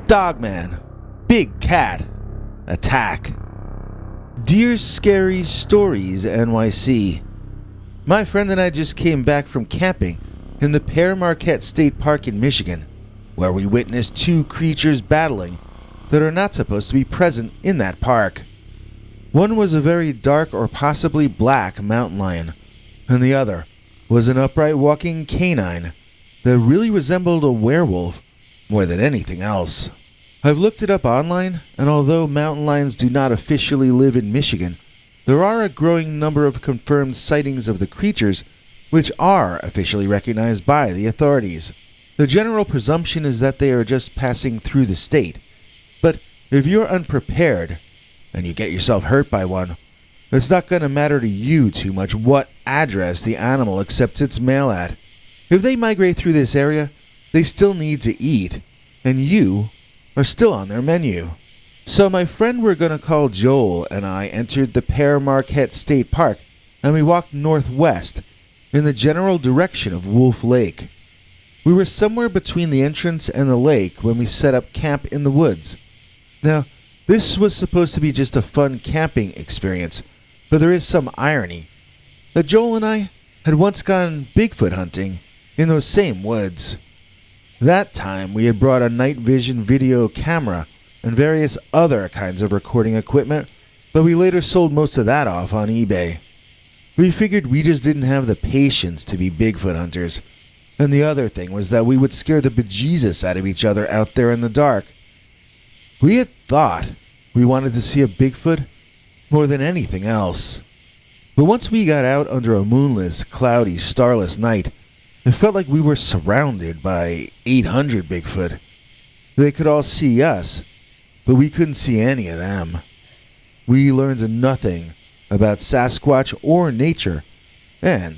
Dogman Big Cat Attack. Dear Scary Stories NYC. My friend and I just came back from camping in the Pere Marquette State Park in Michigan, where we witnessed two creatures battling that are not supposed to be present in that park. One was a very dark or possibly black mountain lion, and the other was an upright walking canine that really resembled a werewolf more than anything else. I've looked it up online, and although mountain lions do not officially live in Michigan, there are a growing number of confirmed sightings of the creatures which are officially recognized by the authorities. The general presumption is that they are just passing through the state, but if you're unprepared and you get yourself hurt by one, it's not going to matter to you too much what address the animal accepts its mail at. If they migrate through this area, they still need to eat, and you are still on their menu. So my friend we're going to call Joel and I entered the Pere Marquette State Park, and we walked northwest in the general direction of Wolf Lake. We were somewhere between the entrance and the lake when we set up camp in the woods. Now, this was supposed to be just a fun camping experience, but there is some irony that Joel and I had once gone Bigfoot hunting in those same woods. That time we had brought a night vision video camera and various other kinds of recording equipment, but we later sold most of that off on eBay. We figured we just didn't have the patience to be Bigfoot hunters, and the other thing was that we would scare the bejesus out of each other out there in the dark. We had thought we wanted to see a Bigfoot more than anything else. But once we got out under a moonless, cloudy, starless night, it felt like we were surrounded by 800 Bigfoot. They could all see us, but we couldn't see any of them. We learned nothing about Sasquatch or nature, and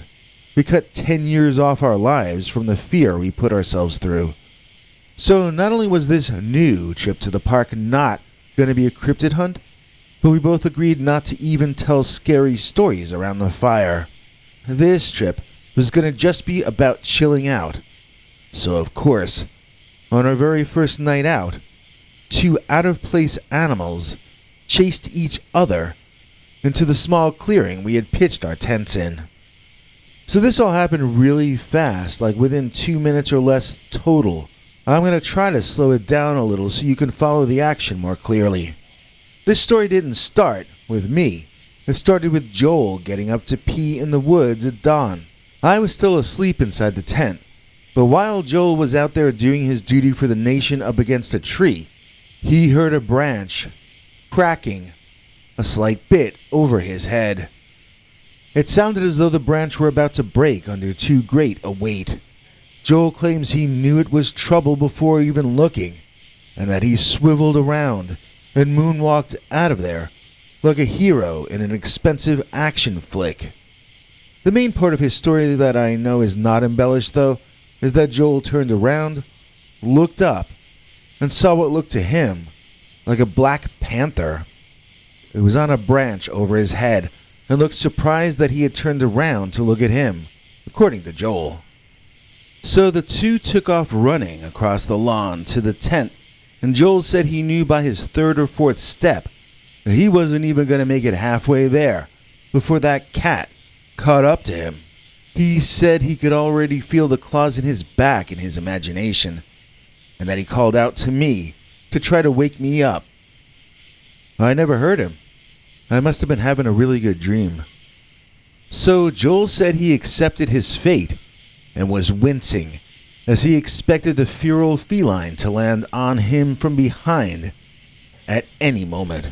we cut 10 years off our lives from the fear we put ourselves through. So not only was this new trip to the park not going to be a cryptid hunt, but we both agreed not to even tell scary stories around the fire. This trip was going to just be about chilling out. So of course, on our very first night out, two out-of-place animals chased each other into the small clearing we had pitched our tents in. So this all happened really fast, like within 2 minutes or less total. I'm going to try to slow it down a little so you can follow the action more clearly. This story didn't start with me. It started with Joel getting up to pee in the woods at dawn. I was still asleep inside the tent, but while Joel was out there doing his duty for the nation up against a tree, he heard a branch cracking a slight bit over his head. It sounded as though the branch were about to break under too great a weight. Joel claims he knew it was trouble before even looking, and that he swiveled around and moonwalked out of there like a hero in an expensive action flick. The main part of his story that I know is not embellished, though, is that Joel turned around, looked up, and saw what looked to him like a black panther. It was on a branch over his head and looked surprised that he had turned around to look at him, according to Joel. So the two took off running across the lawn to the tent, and Joel said he knew by his third or fourth step that he wasn't even going to make it halfway there before that cat caught up to him. He said he could already feel the claws in his back in his imagination, and that he called out to me to try to wake me up. I never heard him. I must have been having a really good dream. So Joel said he accepted his fate and was wincing as he expected the feral feline to land on him from behind at any moment.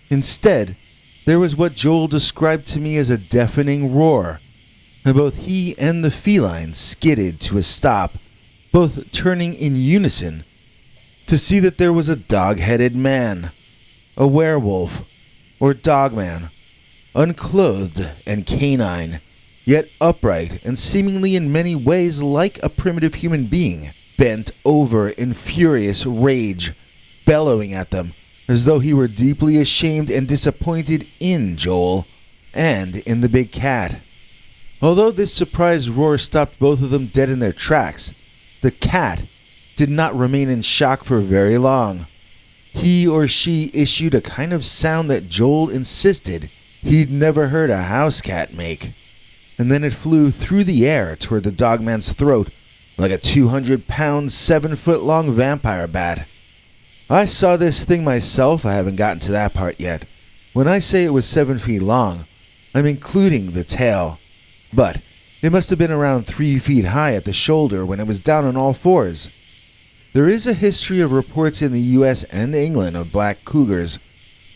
Instead, there was what Joel described to me as a deafening roar, and both he and the feline skidded to a stop, both turning in unison to see that there was a dog-headed man, a werewolf, or dogman, unclothed and canine, yet upright and seemingly in many ways like a primitive human being, bent over in furious rage, bellowing at them as though he were deeply ashamed and disappointed in Joel and in the big cat. Although this surprise roar stopped both of them dead in their tracks, the cat did not remain in shock for very long. He or she issued a kind of sound that Joel insisted he'd never heard a house cat make, and then it flew through the air toward the dogman's throat like a 200-pound, 7-foot-long vampire bat. I saw this thing myself. I haven't gotten to that part yet. When I say it was 7 feet long, I'm including the tail, but it must have been around 3 feet high at the shoulder when it was down on all fours. There is a history of reports in the US and England of black cougars,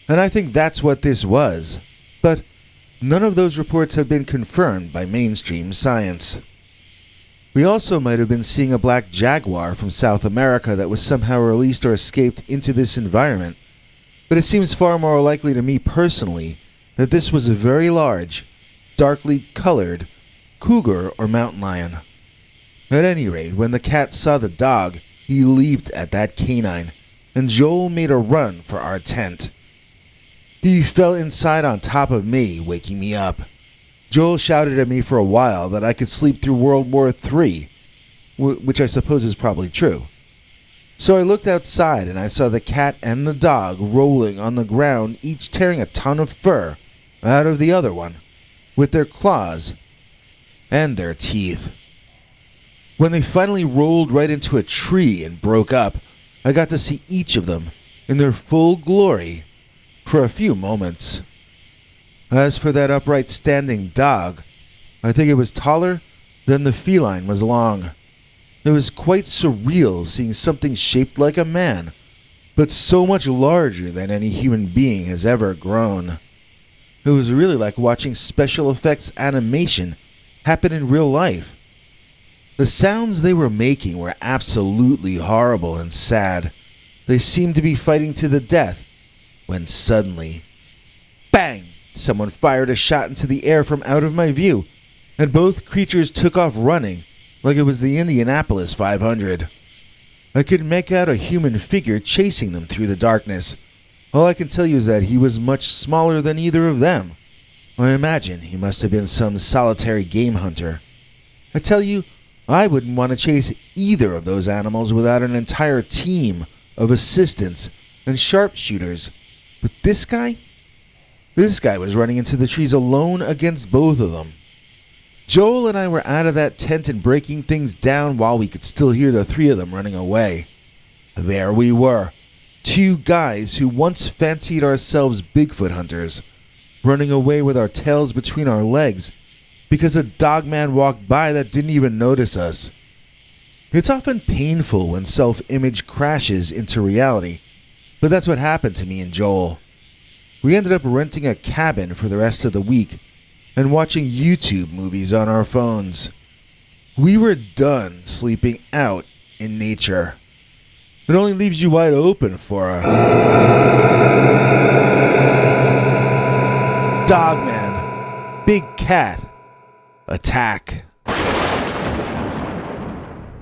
and I think that's what this was, but none of those reports have been confirmed by mainstream science. We also might have been seeing a black jaguar from South America that was somehow released or escaped into this environment, but it seems far more likely to me personally that this was a very large, darkly colored cougar or mountain lion. At any rate, when the cat saw the dog, he leaped at that canine, and Joel made a run for our tent. He fell inside on top of me, waking me up. Joel shouted at me for a while that I could sleep through World War III, which I suppose is probably true. So I looked outside and I saw the cat and the dog rolling on the ground, each tearing a ton of fur out of the other one, with their claws and their teeth. When they finally rolled right into a tree and broke up, I got to see each of them in their full glory for a few moments. As for that upright standing dog, I think it was taller than the feline was long. It was quite surreal seeing something shaped like a man, but so much larger than any human being has ever grown. It was really like watching special effects animation happen in real life. The sounds they were making were absolutely horrible and sad. They seemed to be fighting to the death, when suddenly, bang! Someone fired a shot into the air from out of my view, and both creatures took off running like it was the Indianapolis 500. I could make out a human figure chasing them through the darkness. All I can tell you is that he was much smaller than either of them. I imagine he must have been some solitary game hunter. I tell you, I wouldn't want to chase either of those animals without an entire team of assistants and sharpshooters. But this guy was running into the trees alone against both of them. Joel and I were out of that tent and breaking things down while we could still hear the three of them running away. There we were, two guys who once fancied ourselves Bigfoot hunters, running away with our tails between our legs because a dogman walked by that didn't even notice us. It's often painful when self-image crashes into reality, but that's what happened to me and Joel. We ended up renting a cabin for the rest of the week and watching YouTube movies on our phones. We were done sleeping out in nature. It only leaves you wide open for a Dogman Big Cat Attack.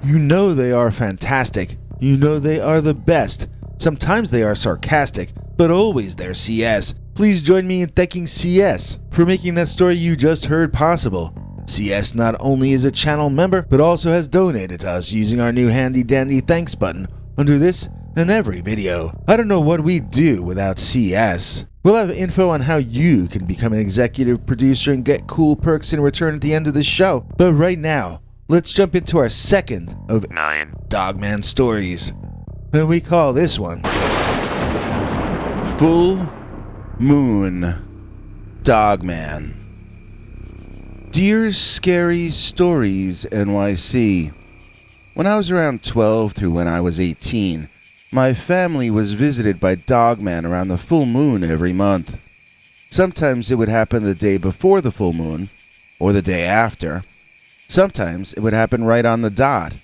You know they are fantastic. You know they are the best. Sometimes they are sarcastic, but always they're CS. Please join me in thanking CS for making that story you just heard possible. CS not only is a channel member, but also has donated to us using our new handy dandy thanks button under this and every video. I don't know what we'd do without CS. We'll have info on how you can become an executive producer and get cool perks in return at the end of the show. But right now, let's jump into our second of 9 Dogman stories. And we call this one Full Moon Dogman. Dear Scary Stories NYC. When I was around 12 through when I was 18, my family was visited by Dogman around the full moon every month. Sometimes it would happen the day before the full moon, or the day after. Sometimes it would happen right on the dot.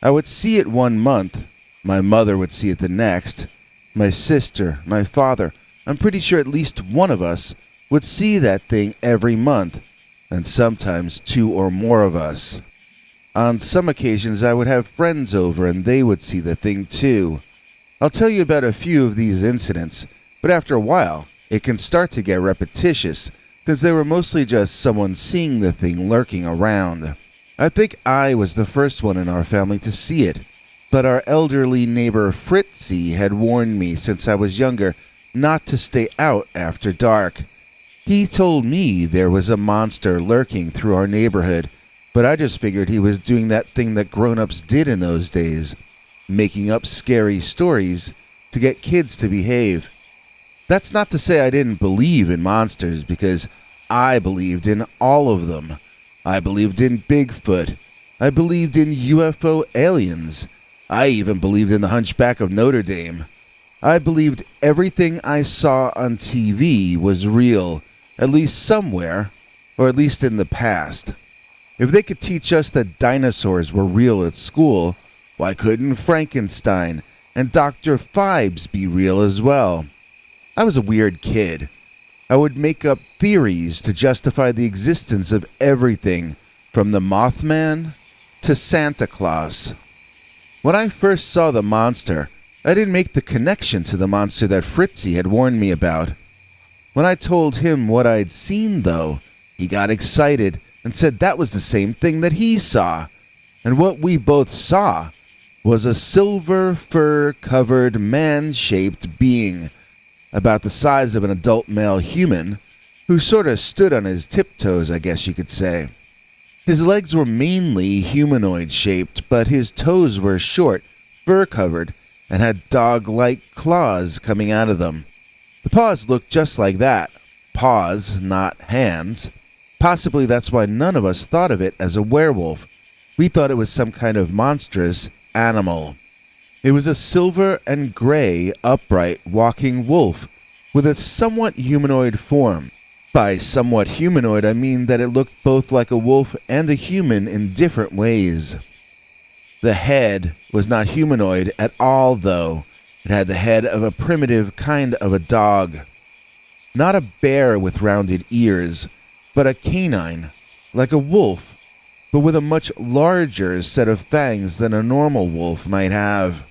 I would see it one month, my mother would see it the next, my sister, my father, I'm pretty sure at least one of us would see that thing every month, and sometimes 2 or more of us. On some occasions I would have friends over and they would see the thing too. I'll tell you about a few of these incidents, but after a while it can start to get repetitious because they were mostly just someone seeing the thing lurking around. I think I was the first one in our family to see it. but our elderly neighbor Fritzy had warned me since I was younger not to stay out after dark. He told me there was a monster lurking through our neighborhood, but I just figured he was doing that thing that grown-ups did in those days, making up scary stories to get kids to behave. That's not to say I didn't believe in monsters, because I believed in all of them. I believed in Bigfoot. I believed in UFO aliens. I even believed in the Hunchback of Notre Dame. I believed everything I saw on TV was real, at least somewhere, or at least in the past. If they could teach us that dinosaurs were real at school, why couldn't Frankenstein and Dr. Phibes be real as well? I was a weird kid. I would make up theories to justify the existence of everything, from the Mothman to Santa Claus. When I first saw the monster, I didn't make the connection to the monster that Fritzy had warned me about. When I told him what I'd seen, though, he got excited and said that was the same thing that he saw. And what we both saw was a silver fur-covered man-shaped being, about the size of an adult male human, who sort of stood on his tiptoes, I guess you could say. His legs were mainly humanoid-shaped, but his toes were short, fur-covered, and had dog-like claws coming out of them. The paws looked just like that. Paws, not hands. Possibly that's why none of us thought of it as a werewolf. We thought it was some kind of monstrous animal. It was a silver and gray, upright, walking wolf with a somewhat humanoid form. By somewhat humanoid, I mean that it looked both like a wolf and a human in different ways. The head was not humanoid at all, though. It had the head of a primitive kind of a dog. Not a bear with rounded ears, but a canine, like a wolf, but with a much larger set of fangs than a normal wolf might have.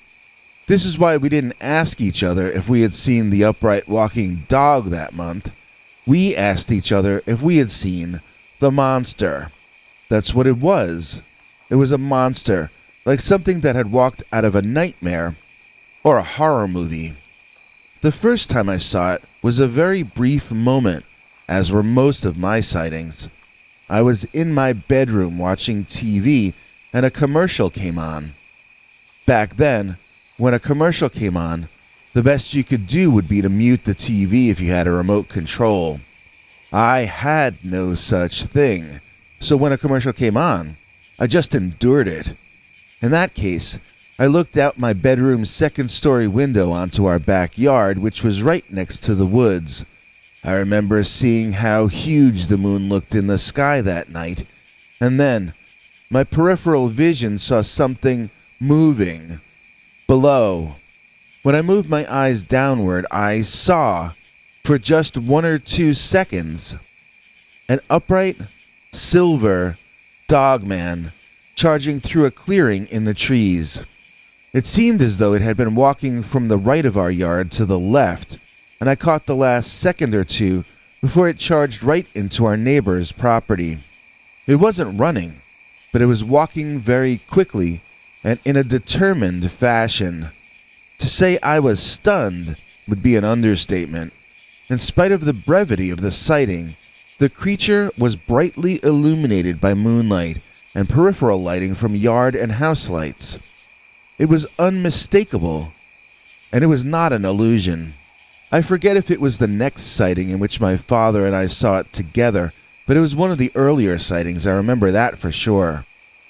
This is why we didn't ask each other if we had seen the upright walking dog that month. We asked each other if we had seen the monster. That's what it was. It was a monster, like something that had walked out of a nightmare or a horror movie. The first time I saw it was a very brief moment, as were most of my sightings. I was in my bedroom watching TV, and a commercial came on. Back then, when a commercial came on, the best you could do would be to mute the TV if you had a remote control. I had no such thing, so when a commercial came on, I just endured it. In that case, I looked out my bedroom's second-story window onto our backyard, which was right next to the woods. I remember seeing how huge the moon looked in the sky that night, and then my peripheral vision saw something moving below. When I moved my eyes downward, I saw, for just 1 or 2 seconds, an upright, silver Dogman charging through a clearing in the trees. It seemed as though it had been walking from the right of our yard to the left, and I caught the last second or two before it charged right into our neighbor's property. It wasn't running, but it was walking very quickly and in a determined fashion. To say I was stunned would be an understatement. In spite of the brevity of the sighting, the creature was brightly illuminated by moonlight and peripheral lighting from yard and house lights. It was unmistakable, and it was not an illusion. I forget if it was the next sighting in which my father and I saw it together, but it was one of the earlier sightings. I remember that for sure.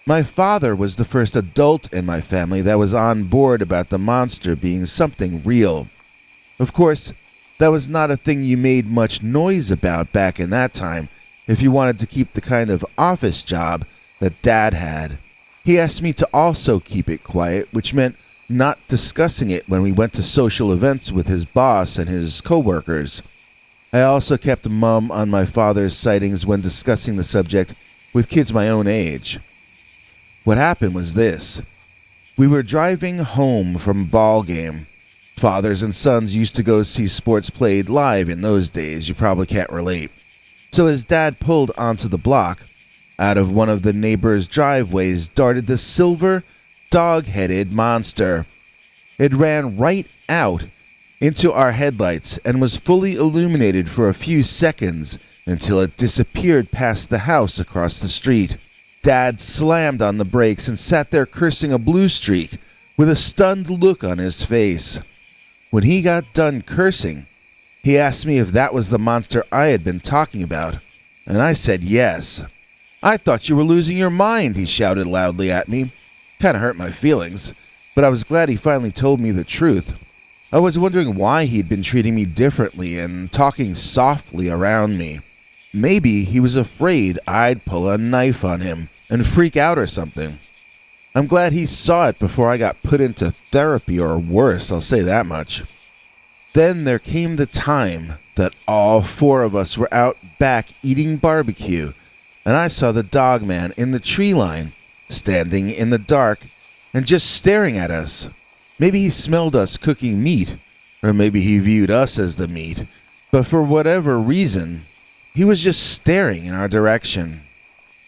My father was the first adult in my family that was on board about the monster being something real. Of course, that was not a thing you made much noise about back in that time if you wanted to keep the kind of office job that Dad had. He asked me to also keep it quiet, which meant not discussing it when we went to social events with his boss and his coworkers. I also kept mum on my father's sightings when discussing the subject with kids my own age. What happened was this. We were driving home from a ball game. Fathers and sons used to go see sports played live in those days. You probably can't relate. So as Dad pulled onto the block, out of one of the neighbor's driveways darted the silver dog-headed monster. It ran right out into our headlights and was fully illuminated for a few seconds until it disappeared past the house across the street. Dad slammed on the brakes and sat there cursing a blue streak with a stunned look on his face. When he got done cursing, he asked me if that was the monster I had been talking about, and I said yes. "I thought you were losing your mind," he shouted loudly at me. Kinda hurt my feelings, but I was glad he finally told me the truth. I was wondering why he'd been treating me differently and talking softly around me. Maybe he was afraid I'd pull a knife on him and freak out or something. I'm glad he saw it before I got put into therapy or worse, I'll say that much. Then there came the time that all four of us were out back eating barbecue, and I saw the Dogman in the tree line, standing in the dark and just staring at us. Maybe he smelled us cooking meat, or maybe he viewed us as the meat, but for whatever reason, he was just staring in our direction.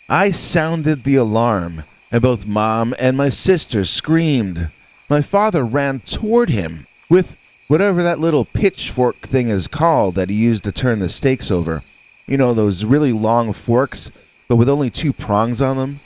I sounded the alarm, and both Mom and my sister screamed. My father ran toward him with whatever that little pitchfork thing is called that he used to turn the steaks over. You know, those really long forks, but with only 2 prongs on them?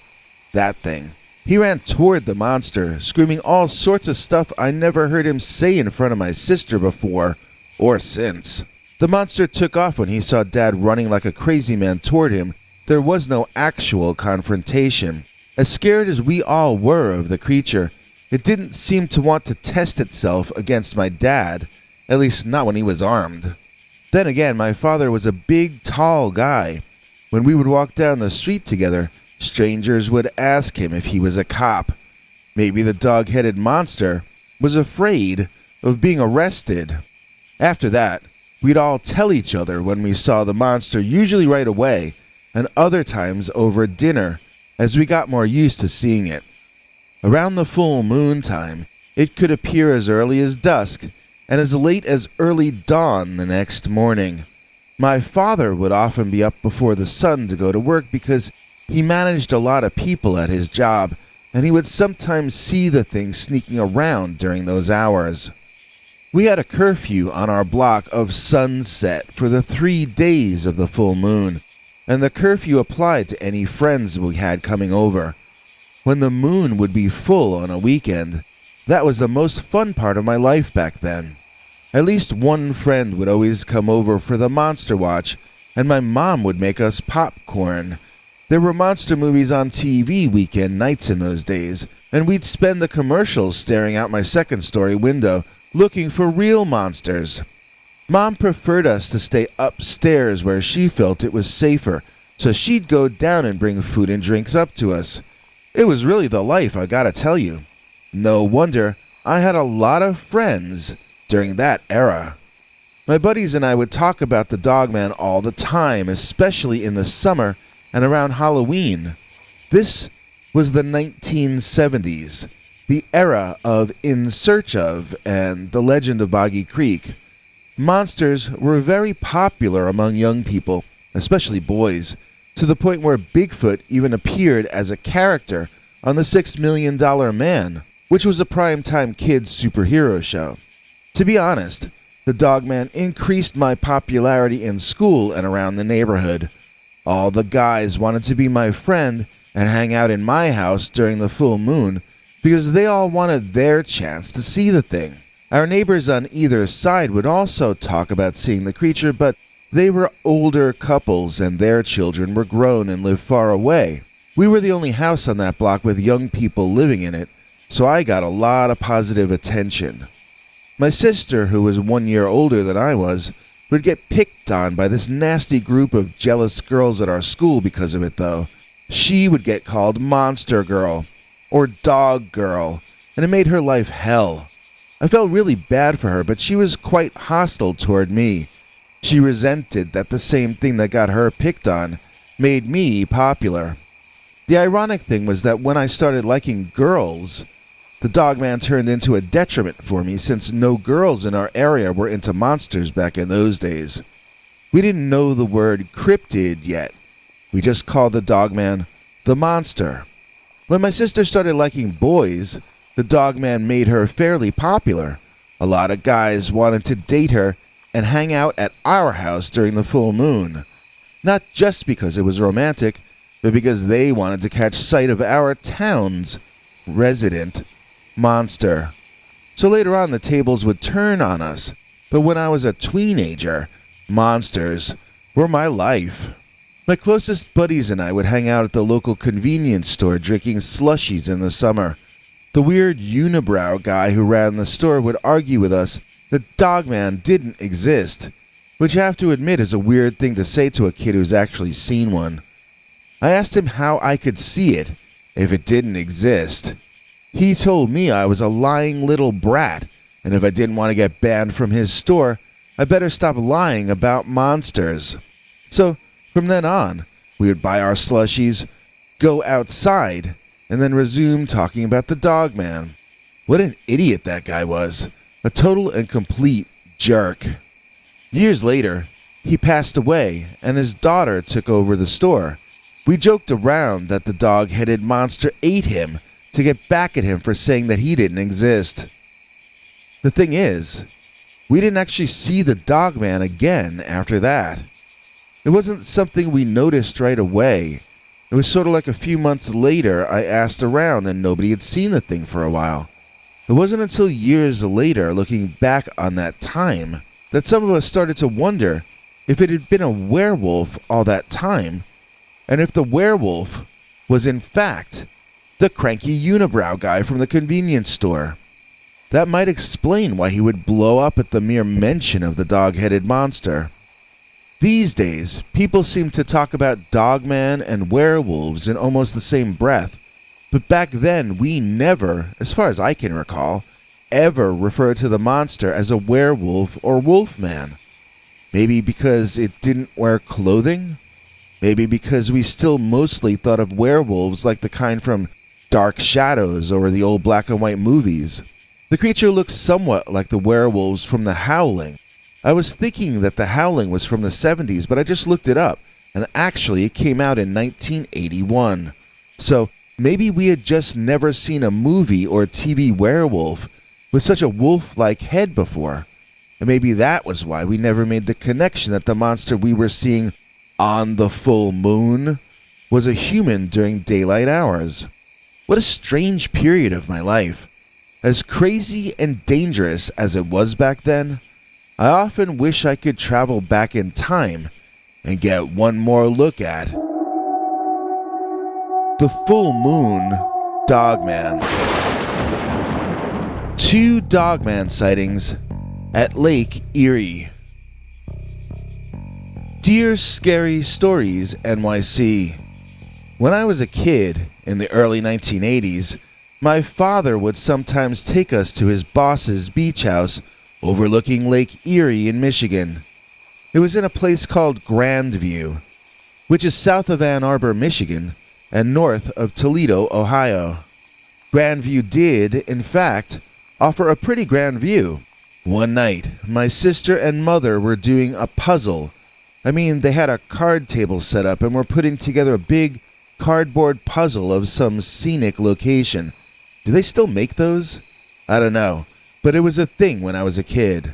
That thing. He ran toward the monster, screaming all sorts of stuff I never heard him say in front of my sister before, or since. The monster took off when he saw Dad running like a crazy man toward him. There was no actual confrontation. As scared as we all were of the creature, it didn't seem to want to test itself against my dad, at least not when he was armed. Then again, my father was a big, tall guy. When we would walk down the street together, strangers would ask him if he was a cop. Maybe the dog-headed monster was afraid of being arrested. After that, we'd all tell each other when we saw the monster, usually right away, and other times over dinner, as we got more used to seeing it. Around the full moon time, it could appear as early as dusk and as late as early dawn the next morning. My father would often be up before the sun to go to work because he managed a lot of people at his job, and he would sometimes see the thing sneaking around during those hours. We had a curfew on our block of sunset for the 3 days of the full moon, and the curfew applied to any friends we had coming over. When the moon would be full on a weekend, that was the most fun part of my life back then. At least one friend would always come over for the monster watch, and my mom would make us popcorn. There were monster movies on TV weekend nights in those days, and we'd spend the commercials staring out my second-story window looking for real monsters. Mom preferred us to stay upstairs where she felt it was safer, so she'd go down and bring food and drinks up to us. It was really the life, I gotta tell you. No wonder I had a lot of friends during that era. My buddies and I would talk about the Dogman all the time, especially in the summer and around Halloween. This was the 1970s, the era of In Search Of and The Legend of Boggy Creek. Monsters were very popular among young people, especially boys, to the point where Bigfoot even appeared as a character on the $6 Million Man, which was a primetime kids superhero show. To be honest, the Dogman increased my popularity in school and around the neighborhood. All the guys wanted to be my friend and hang out in my house during the full moon because they all wanted their chance to see the thing. Our neighbors on either side would also talk about seeing the creature, but they were older couples and their children were grown and lived far away. We were the only house on that block with young people living in it, so I got a lot of positive attention. My sister, who was 1 year older than I was, would get picked on by this nasty group of jealous girls at our school because of it, though. She would get called Monster Girl or Dog Girl, and it made her life hell. I felt really bad for her, but she was quite hostile toward me. She resented that the same thing that got her picked on made me popular. The ironic thing was that when I started liking girls, the Dogman turned into a detriment for me since no girls in our area were into monsters back in those days. We didn't know the word cryptid yet. We just called the Dogman the monster. When my sister started liking boys, the Dogman made her fairly popular. A lot of guys wanted to date her and hang out at our house during the full moon. Not just because it was romantic, but because they wanted to catch sight of our town's resident monster. So later on, the tables would turn on us. But when I was a teenager, monsters were my life. My closest buddies and I would hang out at the local convenience store drinking slushies in the summer. The weird unibrow guy who ran the store would argue with us that Dogman didn't exist, which I have to admit is a weird thing to say to a kid who's actually seen one. I asked him how I could see it if it didn't exist. He told me I was a lying little brat, and if I didn't want to get banned from his store, I better stop lying about monsters. So, from then on, we would buy our slushies, go outside, and then resume talking about the Dogman. What an idiot that guy was. A total and complete jerk. Years later, he passed away, and his daughter took over the store. We joked around that the dog-headed monster ate him to get back at him for saying that he didn't exist. The thing is, we didn't actually see the Dogman again after that. It wasn't something we noticed right away. It was sort of like a few months later I asked around and nobody had seen the thing for a while. It wasn't until years later, looking back on that time, that some of us started to wonder if it had been a werewolf all that time, and if the werewolf was in fact the cranky unibrow guy from the convenience store. That might explain why he would blow up at the mere mention of the dog-headed monster. These days, people seem to talk about Dogman and werewolves in almost the same breath, but back then we never, as far as I can recall, ever referred to the monster as a werewolf or wolfman. Maybe because it didn't wear clothing? Maybe because we still mostly thought of werewolves like the kind from Dark Shadows or the old black and white movies. The creature looks somewhat like the werewolves from The Howling. I was thinking that The Howling was from the 70s, but I just looked it up, and actually it came out in 1981. So maybe we had just never seen a movie or TV werewolf with such a wolf-like head before. And maybe that was why we never made the connection that the monster we were seeing on the full moon was a human during daylight hours. What a strange period of my life. As crazy and dangerous as it was back then, I often wish I could travel back in time and get one more look at the full moon Dogman. 2 Dogman sightings at Lake Erie. Dear Scary Stories NYC. When I was a kid in the early 1980s, my father would sometimes take us to his boss's beach house overlooking Lake Erie in Michigan. It was in a place called Grandview, which is south of Ann Arbor, Michigan, and north of Toledo, Ohio. Grandview did, in fact, offer a pretty grand view. One night, my sister and mother were doing a puzzle. They had a card table set up and were putting together a big cardboard puzzle of some scenic location. Do they still make those? I don't know, but it was a thing when I was a kid.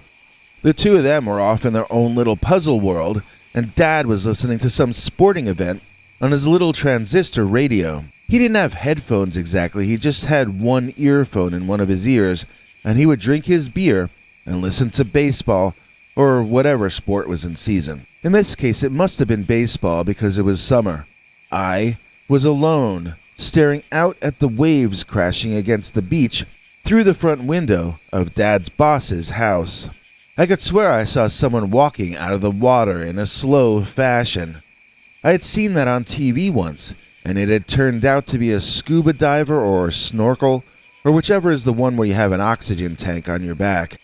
The two of them were off in their own little puzzle world, and Dad was listening to some sporting event on his little transistor radio. He didn't have headphones exactly, he just had one earphone in one of his ears, and he would drink his beer and listen to baseball, or whatever sport was in season. In this case, it must have been baseball because it was summer. I was alone, staring out at the waves crashing against the beach through the front window of Dad's boss's house. I could swear I saw someone walking out of the water in a slow fashion. I had seen that on TV once, and it had turned out to be a scuba diver or a snorkel, or whichever is the one where you have an oxygen tank on your back.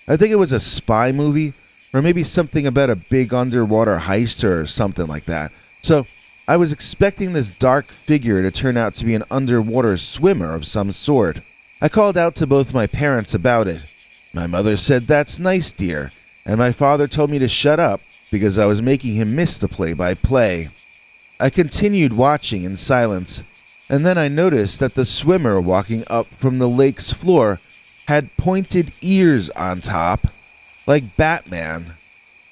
I think it was a spy movie, or maybe something about a big underwater heist or something like that. So I was expecting this dark figure to turn out to be an underwater swimmer of some sort. I called out to both my parents about it. My mother said, "That's nice, dear," and my father told me to shut up because I was making him miss the play-by-play. I continued watching in silence. And then I noticed that the swimmer walking up from the lake's floor had pointed ears on top, like Batman.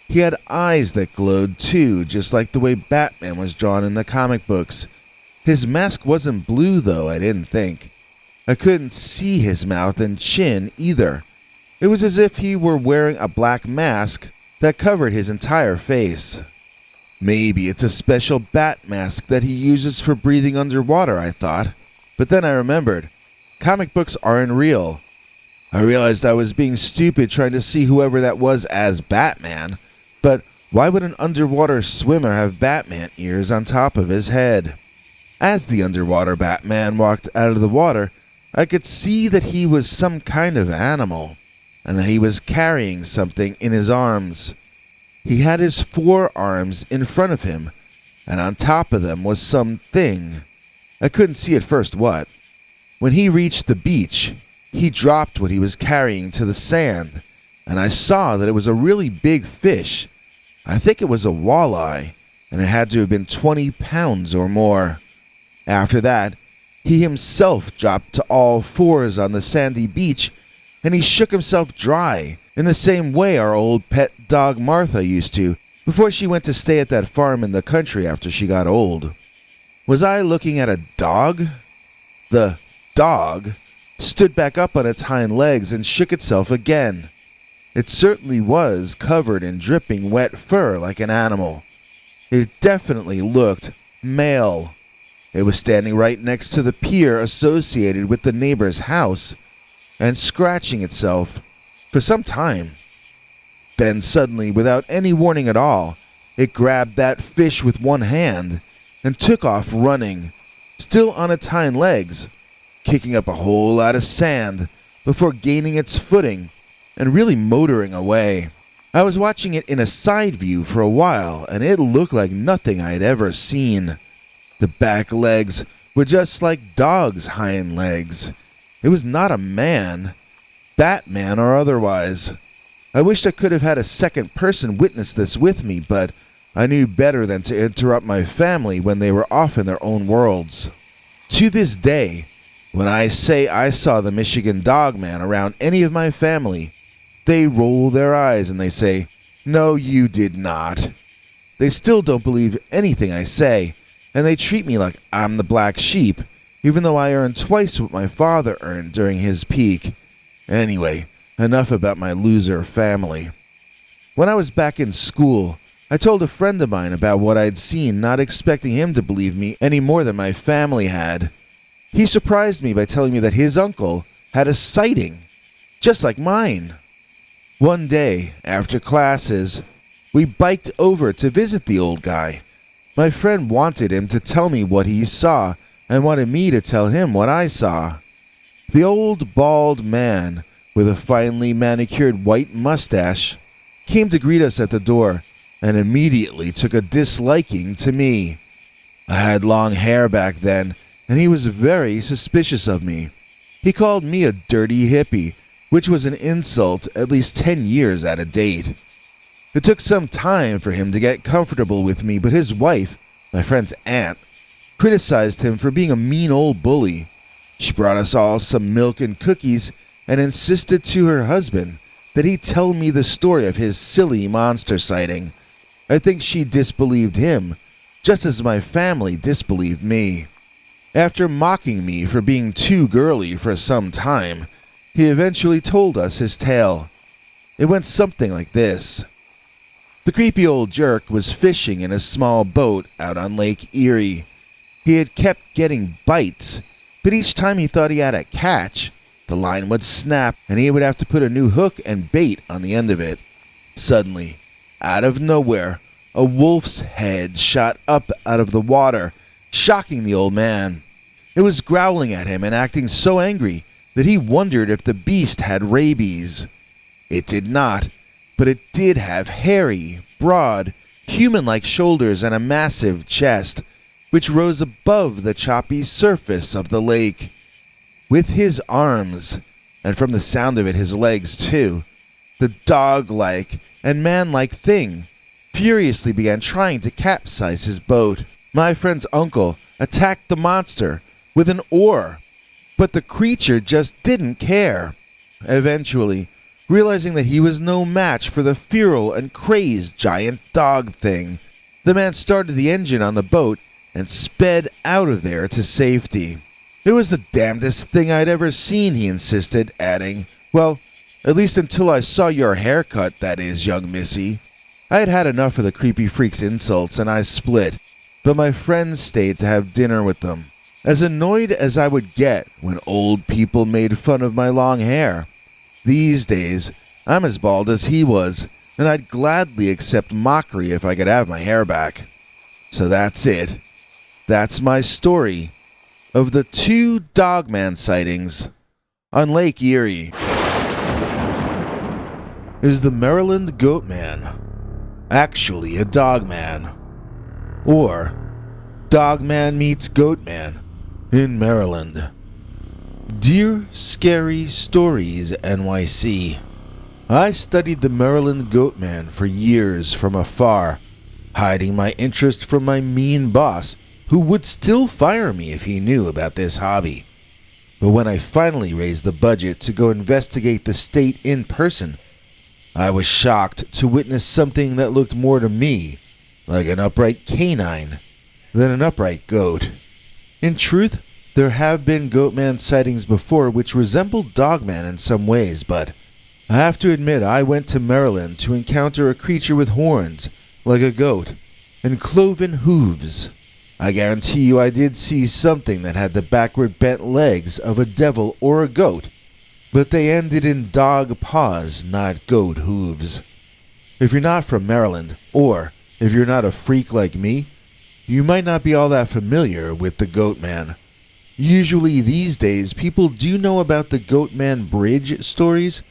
He had eyes that glowed too, just like the way Batman was drawn in the comic books. His mask wasn't blue though, I didn't think. I couldn't see his mouth and chin either. It was as if he were wearing a black mask that covered his entire face. Maybe it's a special bat mask that he uses for breathing underwater, I thought. But then I remembered, comic books aren't real. I realized I was being stupid trying to see whoever that was as Batman, but why would an underwater swimmer have Batman ears on top of his head? As the underwater Batman walked out of the water, I could see that he was some kind of animal, and that he was carrying something in his arms. He had his forearms in front of him, and on top of them was something. I couldn't see at first what. When he reached the beach, he dropped what he was carrying to the sand, and I saw that it was a really big fish. I think it was a walleye, and it had to have been 20 pounds or more. After that, he himself dropped to all fours on the sandy beach, and he shook himself dry in the same way our old pet dog Martha used to before she went to stay at that farm in the country after she got old. Was I looking at a dog? The dog stood back up on its hind legs and shook itself again. It certainly was covered in dripping wet fur like an animal. It definitely looked male. It was standing right next to the pier associated with the neighbor's house and scratching itself for some time. Then suddenly, without any warning at all, it grabbed that fish with one hand and took off running, still on its hind legs, kicking up a whole lot of sand before gaining its footing and really motoring away. I was watching it in a side view for a while, and it looked like nothing I had ever seen. The back legs were just like dogs' hind legs. It was not a man, Batman or otherwise. I wished I could have had a second person witness this with me, but I knew better than to interrupt my family when they were off in their own worlds. To this day, when I say I saw the Michigan Dogman around any of my family, they roll their eyes and they say, "No, you did not." They still don't believe anything I say, and they treat me like I'm the black sheep, even though I earned twice what my father earned during his peak. Anyway, enough about my loser family. When I was back in school, I told a friend of mine about what I'd seen, not expecting him to believe me any more than my family had. He surprised me by telling me that his uncle had a sighting, just like mine. One day, after classes, we biked over to visit the old guy. My friend wanted him to tell me what he saw and wanted me to tell him what I saw. The old bald man with a finely manicured white mustache came to greet us at the door and immediately took a disliking to me. I had long hair back then, and he was very suspicious of me. He called me a dirty hippie, which was an insult at least 10 years out of date. It took some time for him to get comfortable with me, but his wife, my friend's aunt, criticized him for being a mean old bully. She brought us all some milk and cookies and insisted to her husband that he tell me the story of his silly monster sighting. I think she disbelieved him, just as my family disbelieved me. After mocking me for being too girly for some time, he eventually told us his tale. It went something like this. The creepy old jerk was fishing in a small boat out on Lake Erie. He had kept getting bites, but each time he thought he had a catch, the line would snap and he would have to put a new hook and bait on the end of it. Suddenly, out of nowhere, a wolf's head shot up out of the water, shocking the old man. It was growling at him and acting so angry that he wondered if the beast had rabies. It did not, but it did have hairy, broad, human-like shoulders and a massive chest, which rose above the choppy surface of the lake. With his arms, and from the sound of it his legs too, the dog-like and man-like thing furiously began trying to capsize his boat. My friend's uncle attacked the monster, with an oar, but the creature just didn't care. Eventually, realizing that he was no match for the feral and crazed giant dog thing, the man started the engine on the boat and sped out of there to safety. It was the damnedest thing I'd ever seen, he insisted, adding, "Well, at least until I saw your haircut, that is, young missy." I had had enough of the creepy freak's insults and I split, but my friends stayed to have dinner with them. As annoyed as I would get when old people made fun of my long hair. These days, I'm as bald as he was, and I'd gladly accept mockery if I could have my hair back. So that's it. That's my story of the 2 Dogman sightings on Lake Erie. Is the Maryland Goatman actually a dogman? Or Dogman meets Goatman in Maryland? Dear Scary Stories NYC, I studied the Maryland Goatman for years from afar, hiding my interest from my mean boss, who would still fire me if he knew about this hobby. But when I finally raised the budget to go investigate the state in person, I was shocked to witness something that looked more to me like an upright canine than an upright goat. In truth, there have been Goatman sightings before which resembled Dogman in some ways, but I have to admit I went to Maryland to encounter a creature with horns, like a goat, and cloven hooves. I guarantee you I did see something that had the backward bent legs of a devil or a goat, but they ended in dog paws, not goat hooves. If you're not from Maryland, or if you're not a freak like me, you might not be all that familiar with the Goatman. Usually these days, people do know about the Goatman Bridge stories,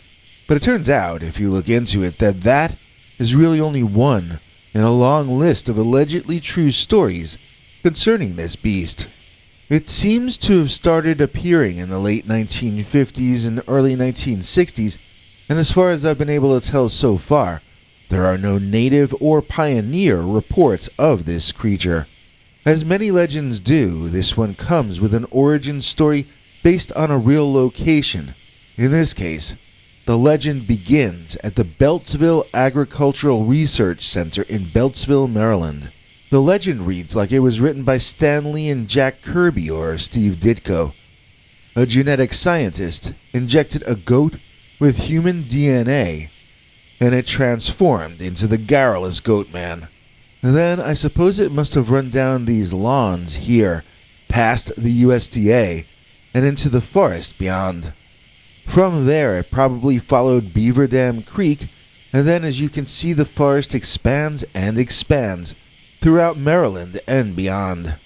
but it turns out, if you look into it, that is really only one in a long list of allegedly true stories concerning this beast. It seems to have started appearing in the late 1950s and early 1960s, and as far as I've been able to tell so far, there are no native or pioneer reports of this creature. As many legends do, this one comes with an origin story based on a real location. In this case, the legend begins at the Beltsville Agricultural Research Center in Beltsville, Maryland. The legend reads like it was written by Stanley and Jack Kirby or Steve Ditko. A genetic scientist injected a goat with human DNA, and it transformed into the garrulous Goatman. Then I suppose it must have run down these lawns here, past the USDA, and into the forest beyond. From there it probably followed Beaver Dam Creek, and then as you can see the forest expands and expands throughout Maryland and beyond.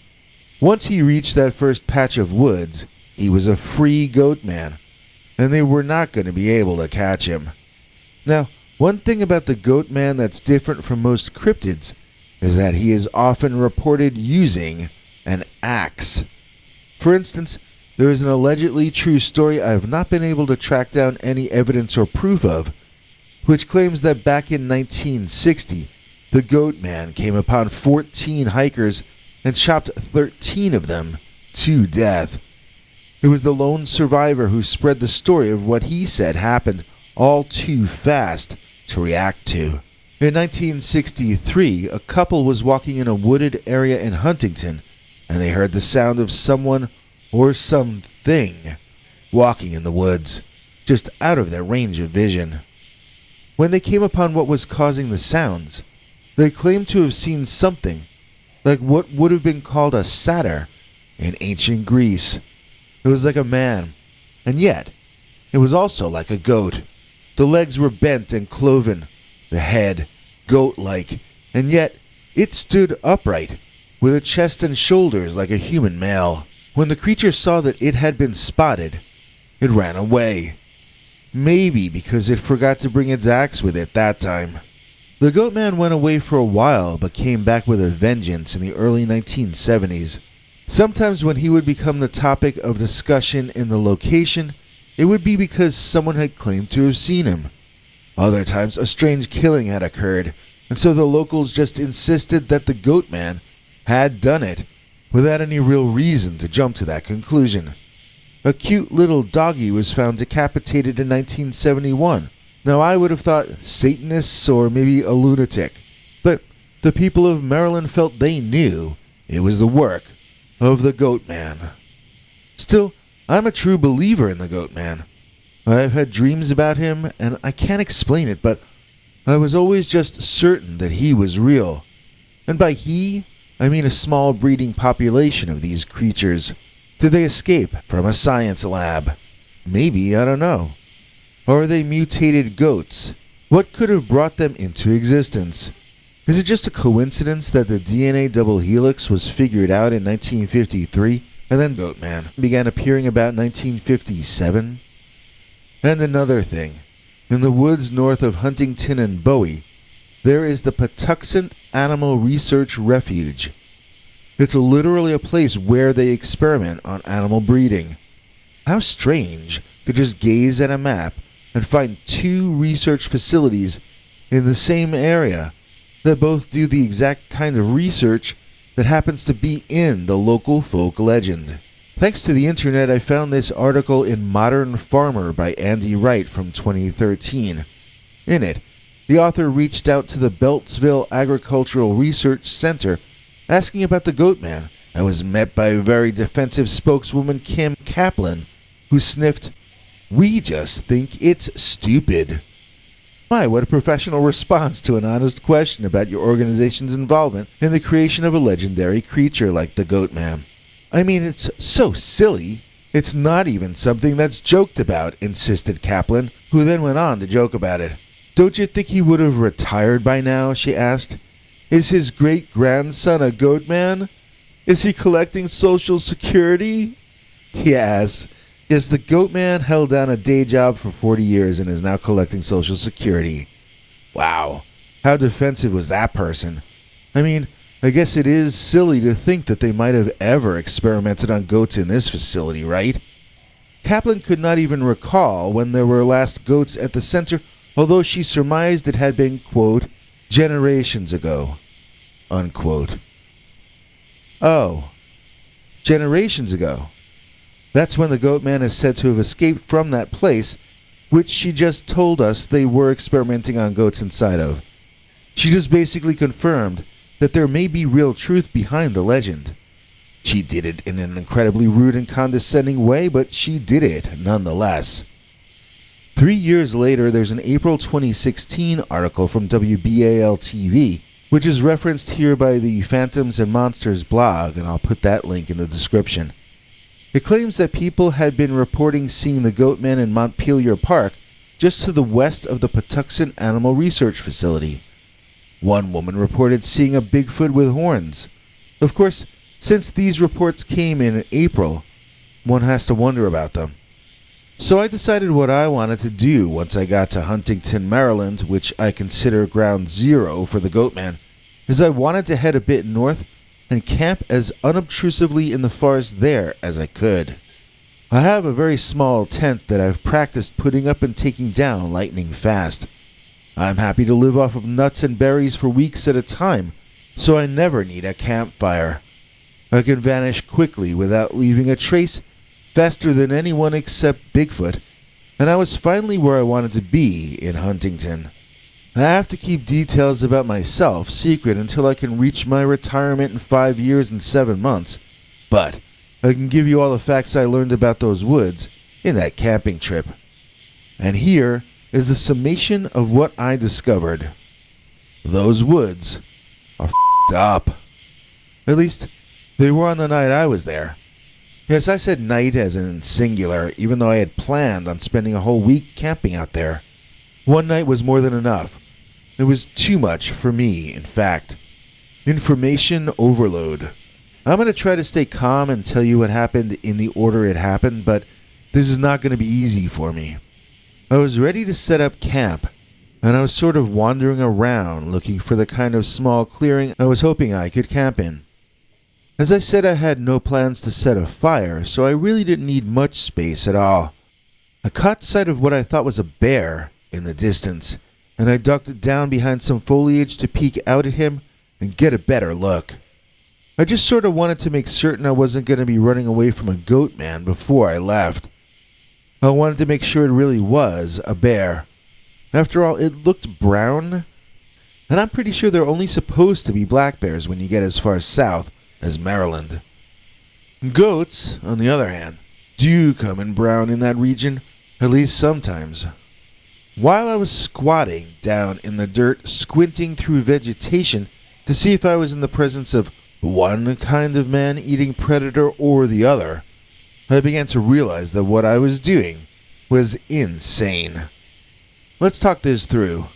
Once he reached that first patch of woods, he was a free Goatman, and they were not going to be able to catch him. Now, one thing about the Goatman that's different from most cryptids is that he is often reported using an axe. For instance, there is an allegedly true story I have not been able to track down any evidence or proof of, which claims that back in 1960, the Goatman came upon 14 hikers and chopped 13 of them to death. It was the lone survivor who spread the story of what he said happened all too fast to react to. In 1963, a couple was walking in a wooded area in Huntington, and they heard the sound of someone or something walking in the woods, just out of their range of vision. When they came upon what was causing the sounds, they claimed to have seen something like what would have been called a satyr in ancient Greece. It was like a man, and yet it was also like a goat. The legs were bent and cloven, the head goat-like, and yet it stood upright, with a chest and shoulders like a human male. When the creature saw that it had been spotted, it ran away. Maybe because it forgot to bring its axe with it that time. The Goatman went away for a while, but came back with a vengeance in the early 1970s. Sometimes when he would become the topic of discussion in the location, it would be because someone had claimed to have seen him. Other times a strange killing had occurred, and so the locals just insisted that the Goatman had done it, without any real reason to jump to that conclusion. A cute little doggy was found decapitated in 1971. Now I would have thought Satanists or maybe a lunatic, but the people of Maryland felt they knew it was the work of the Goatman. Still, I'm a true believer in the Goatman. I've had dreams about him, and I can't explain it, but I was always just certain that he was real. And by he, I mean a small breeding population of these creatures. Did they escape from a science lab? Maybe, I don't know. Or are they mutated goats? What could have brought them into existence? Is it just a coincidence that the DNA double helix was figured out in 1953, and then Goatman began appearing about 1957? And another thing. In the woods north of Huntington and Bowie, there is the Patuxent Animal Research Refuge. It's literally a place where they experiment on animal breeding. How strange to just gaze at a map and find two research facilities in the same area that both do the exact kind of research that happens to be in the local folk legend. Thanks to the internet, I found this article in Modern Farmer by Andy Wright from 2013. In it, the author reached out to the Beltsville Agricultural Research Center asking about the Goatman and was met by very defensive spokeswoman Kim Kaplan, who sniffed, "We just think it's stupid." My, what a professional response to an honest question about your organization's involvement in the creation of a legendary creature like the Goatman. I mean, it's so silly. It's not even something that's joked about, insisted Kaplan, who then went on to joke about it. Don't you think he would have retired by now, she asked. Is his great-grandson a Goatman? Is he collecting Social Security? Yes. Yes, the Goatman held down a day job for 40 years and is now collecting Social Security. Wow. How defensive was that person? I mean, I guess it is silly to think that they might have ever experimented on goats in this facility, right? Kaplan could not even recall when there were last goats at the center, although she surmised it had been, quote, generations ago, unquote. Oh, generations ago. That's when the Goatman is said to have escaped from that place, which she just told us they were experimenting on goats inside of. She just basically confirmed that there may be real truth behind the legend. She did it in an incredibly rude and condescending way, but she did it nonetheless. 3 years later, there's an April 2016 article from WBAL-TV, which is referenced here by the Phantoms and Monsters blog, and I'll put that link in the description. It claims that people had been reporting seeing the Goatman in Montpelier Park, just to the west of the Patuxent Animal Research Facility. One woman reported seeing a Bigfoot with horns. Of course, since these reports came in April, one has to wonder about them. So I decided what I wanted to do once I got to Huntington, Maryland, which I consider ground zero for the Goatman, is I wanted to head a bit north and camp as unobtrusively in the forest there as I could. I have a very small tent that I've practiced putting up and taking down lightning fast. I'm happy to live off of nuts and berries for weeks at a time, so I never need a campfire. I can vanish quickly without leaving a trace, faster than anyone except Bigfoot, and I was finally where I wanted to be in Huntington. I have to keep details about myself secret until I can reach my retirement in 5 years and 7 months, but I can give you all the facts I learned about those woods in that camping trip. And here is the summation of what I discovered. Those woods are f***ed up. At least, they were on the night I was there. Yes, I said night as in singular, even though I had planned on spending a whole week camping out there. One night was more than enough. It was too much for me, in fact. Information overload. I'm going to try to stay calm and tell you what happened in the order it happened, but this is not going to be easy for me. I was ready to set up camp, and I was sort of wandering around looking for the kind of small clearing I was hoping I could camp in. As I said, I had no plans to set a fire, so I really didn't need much space at all. I caught sight of what I thought was a bear in the distance, and I ducked down behind some foliage to peek out at him and get a better look. I just sort of wanted to make certain I wasn't going to be running away from a Goatman before I left. I wanted to make sure it really was a bear. After all, it looked brown, and I'm pretty sure they're only supposed to be black bears when you get as far south as Maryland. Goats, on the other hand, do come in brown in that region, at least sometimes. While I was squatting down in the dirt, squinting through vegetation to see if I was in the presence of one kind of man-eating predator or the other, I began to realize that what I was doing was insane. Let's talk this through.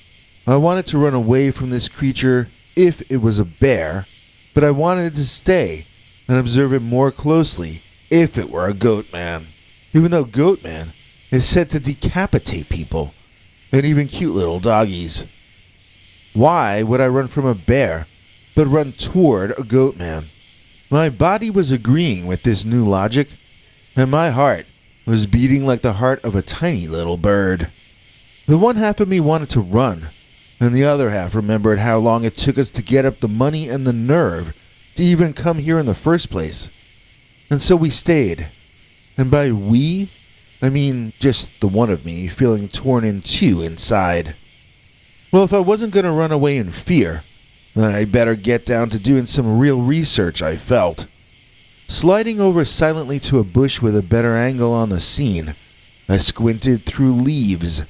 I wanted to run away from this creature if it was a bear, but I wanted to stay and observe it more closely if it were a Goatman, even though Goatman is said to decapitate people, and even cute little doggies. Why would I run from a bear, but run toward a Goatman? My body was agreeing with this new logic, and my heart was beating like the heart of a tiny little bird. The one half of me wanted to run, and the other half remembered how long it took us to get up the money and the nerve to even come here in the first place. And so we stayed. And by we, I mean just the one of me feeling torn in two inside. Well, if I wasn't going to run away in fear, then I'd better get down to doing some real research, I felt. Sliding over silently to a bush with a better angle on the scene, I squinted through leaves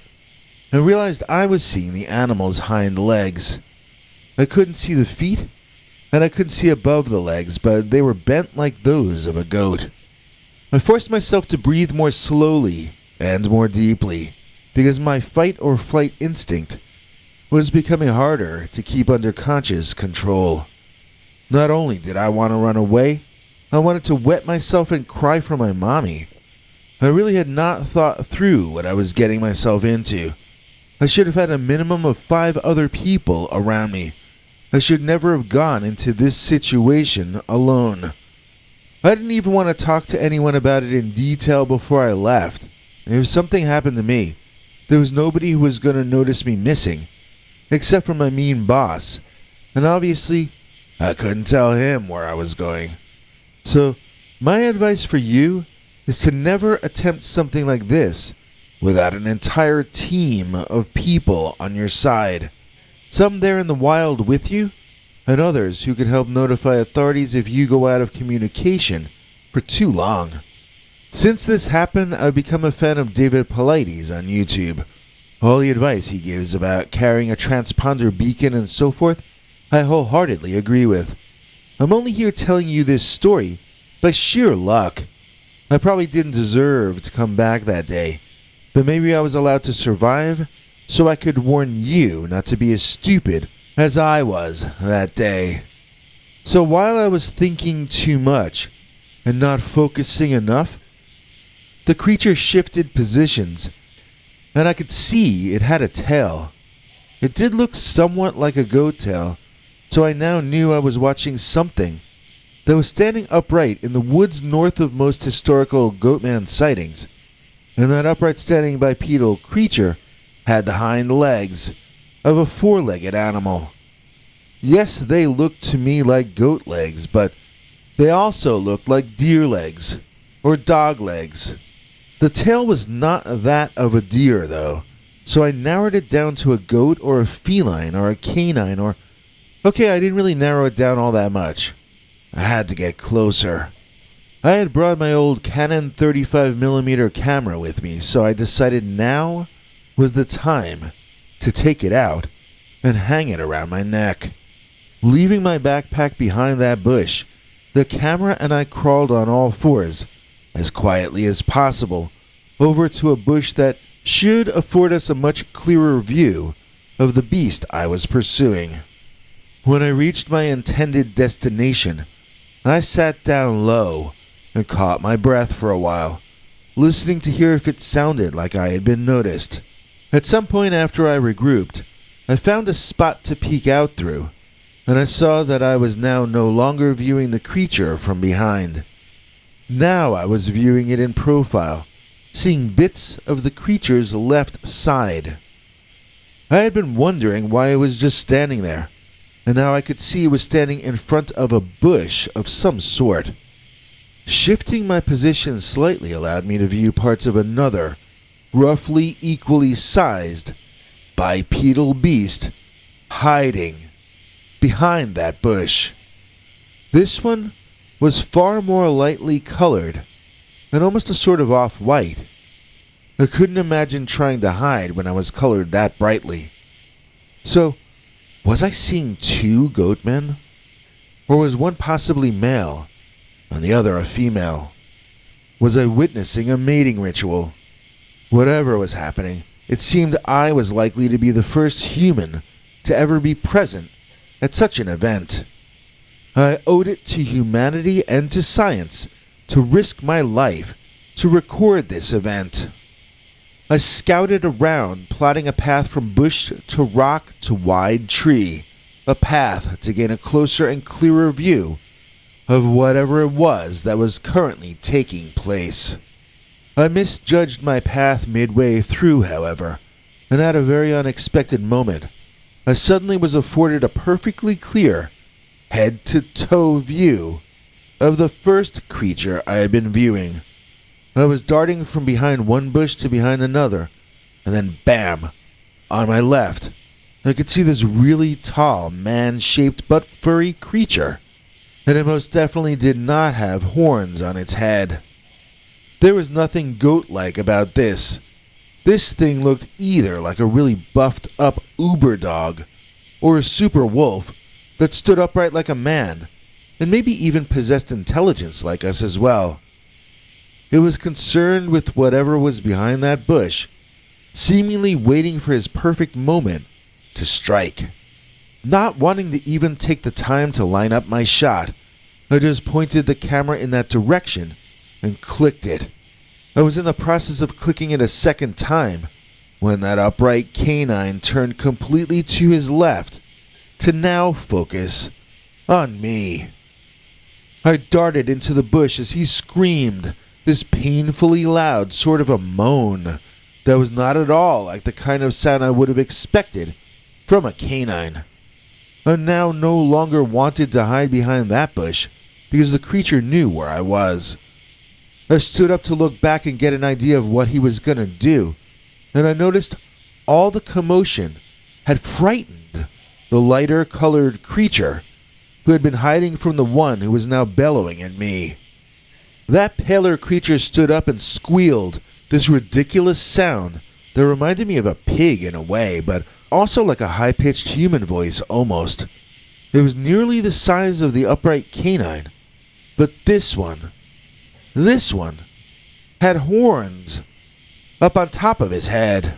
and realized I was seeing the animal's hind legs. I couldn't see the feet, and I couldn't see above the legs, but they were bent like those of a goat. I forced myself to breathe more slowly and more deeply, because my fight or flight instinct was becoming harder to keep under conscious control. Not only did I want to run away, I wanted to wet myself and cry for my mommy. I really had not thought through what I was getting myself into. I should have had a minimum of 5 other people around me. I should never have gone into this situation alone. I didn't even want to talk to anyone about it in detail before I left. And if something happened to me, there was nobody who was going to notice me missing, except for my mean boss. And obviously, I couldn't tell him where I was going. So, my advice for you is to never attempt something like this without an entire team of people on your side. Some there in the wild with you, and others who can help notify authorities if you go out of communication for too long. Since this happened, I've become a fan of David Paulides on YouTube. All the advice he gives about carrying a transponder beacon and so forth, I wholeheartedly agree with. I'm only here telling you this story by sheer luck. I probably didn't deserve to come back that day, but maybe I was allowed to survive so I could warn you not to be as stupid as I was that day. So while I was thinking too much and not focusing enough, the creature shifted positions, and I could see it had a tail. It did look somewhat like a goat tail, so I now knew I was watching something that was standing upright in the woods north of most historical Goatman sightings, and that upright standing bipedal creature had the hind legs of a 4-legged animal. Yes, they looked to me like goat legs, but they also looked like deer legs or dog legs. The tail was not that of a deer, though, so I narrowed it down to a goat or a feline or a canine or... Okay, I didn't really narrow it down all that much. I had to get closer. I had brought my old Canon 35mm camera with me, so I decided now was the time to take it out and hang it around my neck. Leaving my backpack behind that bush, the camera and I crawled on all fours, as quietly as possible, over to a bush that should afford us a much clearer view of the beast I was pursuing. When I reached my intended destination, I sat down low and caught my breath for a while, listening to hear if it sounded like I had been noticed. At some point after I regrouped, I found a spot to peek out through, and I saw that I was now no longer viewing the creature from behind. Now I was viewing it in profile, seeing bits of the creature's left side. I had been wondering why it was just standing there, and now I could see it was standing in front of a bush of some sort. Shifting my position slightly allowed me to view parts of another, roughly equally sized, bipedal beast hiding behind that bush. This one was far more lightly colored and almost a sort of off-white. I couldn't imagine trying to hide when I was colored that brightly. So, was I seeing two goatmen? Or was one possibly male and the other a female? Was I witnessing a mating ritual? Whatever was happening, it seemed I was likely to be the first human to ever be present at such an event. I owed it to humanity and to science to risk my life to record this event. I scouted around, plotting a path from bush to rock to wide tree, a path to gain a closer and clearer view of whatever it was that was currently taking place. I misjudged my path midway through, however, and at a very unexpected moment, I suddenly was afforded a perfectly clear, head-to-toe view of the first creature I had been viewing. I was darting from behind one bush to behind another, and then bam! On my left, I could see this really tall, man-shaped but furry creature, and it most definitely did not have horns on its head. There was nothing goat-like about this. This thing looked either like a really buffed-up uber dog, or a super wolf that stood upright like a man, and maybe even possessed intelligence like us as well. It was concerned with whatever was behind that bush, seemingly waiting for his perfect moment to strike. Not wanting to even take the time to line up my shot, I just pointed the camera in that direction and clicked it. I was in the process of clicking it a second time when that upright canine turned completely to his left to now focus on me. I darted into the bush as he screamed, this painfully loud sort of a moan that was not at all like the kind of sound I would have expected from a canine. I now no longer wanted to hide behind that bush because the creature knew where I was. I stood up to look back and get an idea of what he was going to do, and I noticed all the commotion had frightened the lighter colored creature who had been hiding from the one who was now bellowing at me. That paler creature stood up and squealed this ridiculous sound that reminded me of a pig in a way, but also like a high-pitched human voice almost. It was nearly the size of the upright canine, but this one had horns up on top of his head.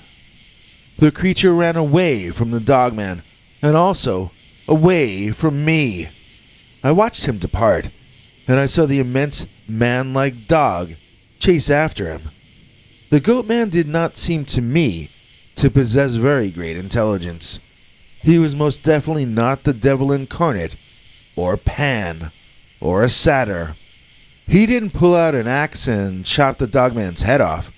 The creature ran away from the Dogman, and also away from me. I watched him depart, and I saw the immense man-like dog chase after him. The Goatman did not seem to me to possess very great intelligence. He was most definitely not the devil incarnate, or Pan, or a satyr. He didn't pull out an axe and chop the Dogman's head off.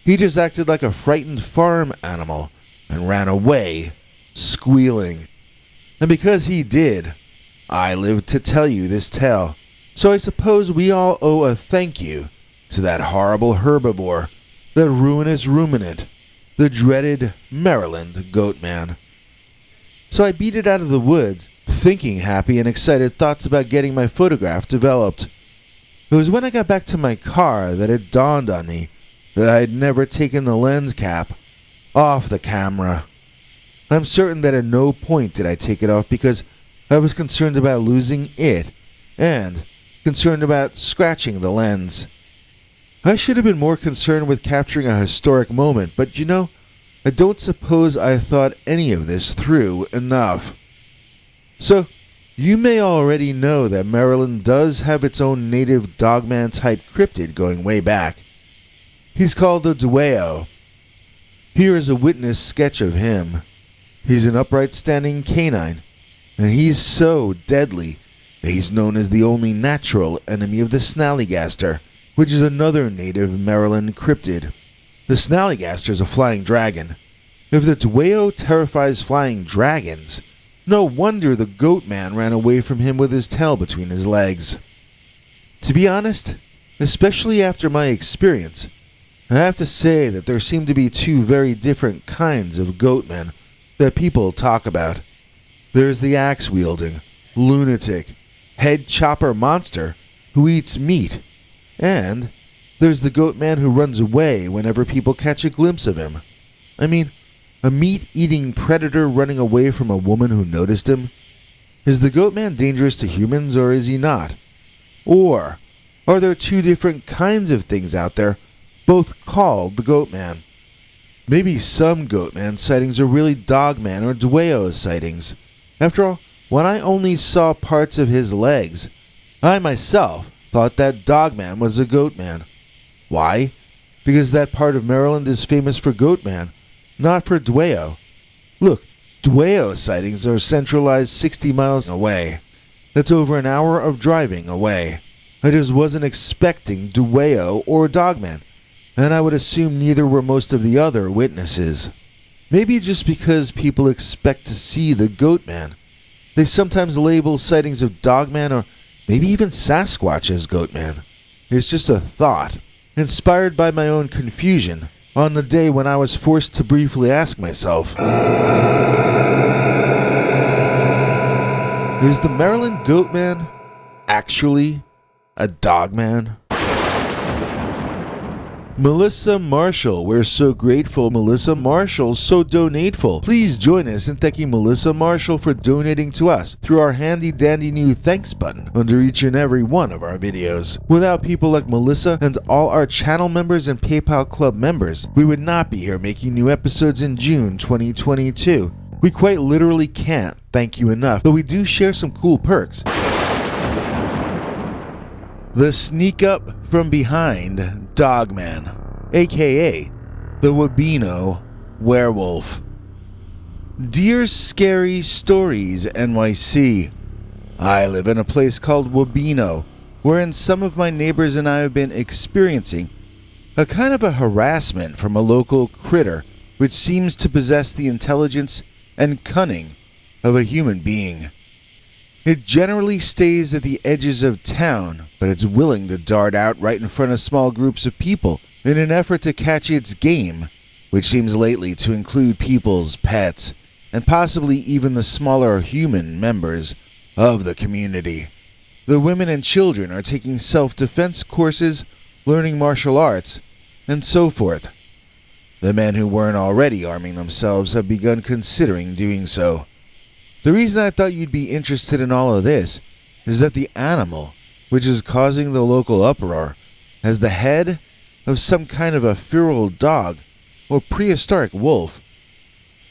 He just acted like a frightened farm animal and ran away, squealing. And because he did, I lived to tell you this tale. So I suppose we all owe a thank you to that horrible herbivore, that ruinous ruminant, the dreaded Maryland Goatman. So I beat it out of the woods, thinking happy and excited thoughts about getting my photograph developed. It was when I got back to my car that it dawned on me that I had never taken the lens cap off the camera. I'm certain that at no point did I take it off because I was concerned about losing it and concerned about scratching the lens. I should have been more concerned with capturing a historic moment, but I don't suppose I thought any of this through enough. So, you may already know that Maryland does have its own native Dogman-type cryptid going way back. He's called the Dueo. Here is a witness sketch of him. He's an upright standing canine, and he's so deadly that he's known as the only natural enemy of the Snallygaster, which is another native Maryland cryptid. The Snallygaster is a flying dragon. If the Dueo terrifies flying dragons, No wonder the Goatman ran away from him with his tail between his legs. To be honest, especially after my experience, I have to say that there seem to be two very different kinds of Goatmen that people talk about. There's the axe-wielding, lunatic, head-chopper monster who eats meat, and there's the Goatman who runs away whenever people catch a glimpse of him. I mean, a meat-eating predator running away from a woman who noticed him? Is the Goatman dangerous to humans, or is he not? Or are there two different kinds of things out there, both called the Goatman? Maybe some Goatman sightings are really Dogman or Dwayyo sightings. After all, when I only saw parts of his legs, I myself thought that Dogman was a Goatman. Why? Because that part of Maryland is famous for Goatman, not for Dwayyo. Look, Dwayyo sightings are centralized 60 miles away. That's over an hour of driving away. I just wasn't expecting Dwayyo or Dogman, and I would assume neither were most of the other witnesses. Maybe just because people expect to see the Goatman, they sometimes label sightings of Dogman or maybe even Sasquatch as Goatman. It's just a thought, inspired by my own confusion on the day when I was forced to briefly ask myself, is the Maryland Goatman actually a Dogman? Melissa Marshall, we're so grateful. Melissa Marshall, so donateful. Please join us in thanking Melissa Marshall for donating to us through our handy dandy new thanks button under each and every one of our videos. Without people like Melissa and all our channel members and PayPal Club members, we would not be here making new episodes in June 2022. We quite literally can't thank you enough, but we do share some cool perks. The Sneak Up From Behind Dogman, aka the Wabino Werewolf. Dear Scary Stories NYC, I live in a place called Wabino, wherein some of my neighbors and I have been experiencing a kind of a harassment from a local critter which seems to possess the intelligence and cunning of a human being. It generally stays at the edges of town, but it's willing to dart out right in front of small groups of people in an effort to catch its game, which seems lately to include people's pets, and possibly even the smaller human members of the community. The women and children are taking self-defense courses, learning martial arts, and so forth. The men who weren't already arming themselves have begun considering doing so. The reason I thought you'd be interested in all of this is that the animal, which is causing the local uproar, has the head of some kind of a feral dog or prehistoric wolf.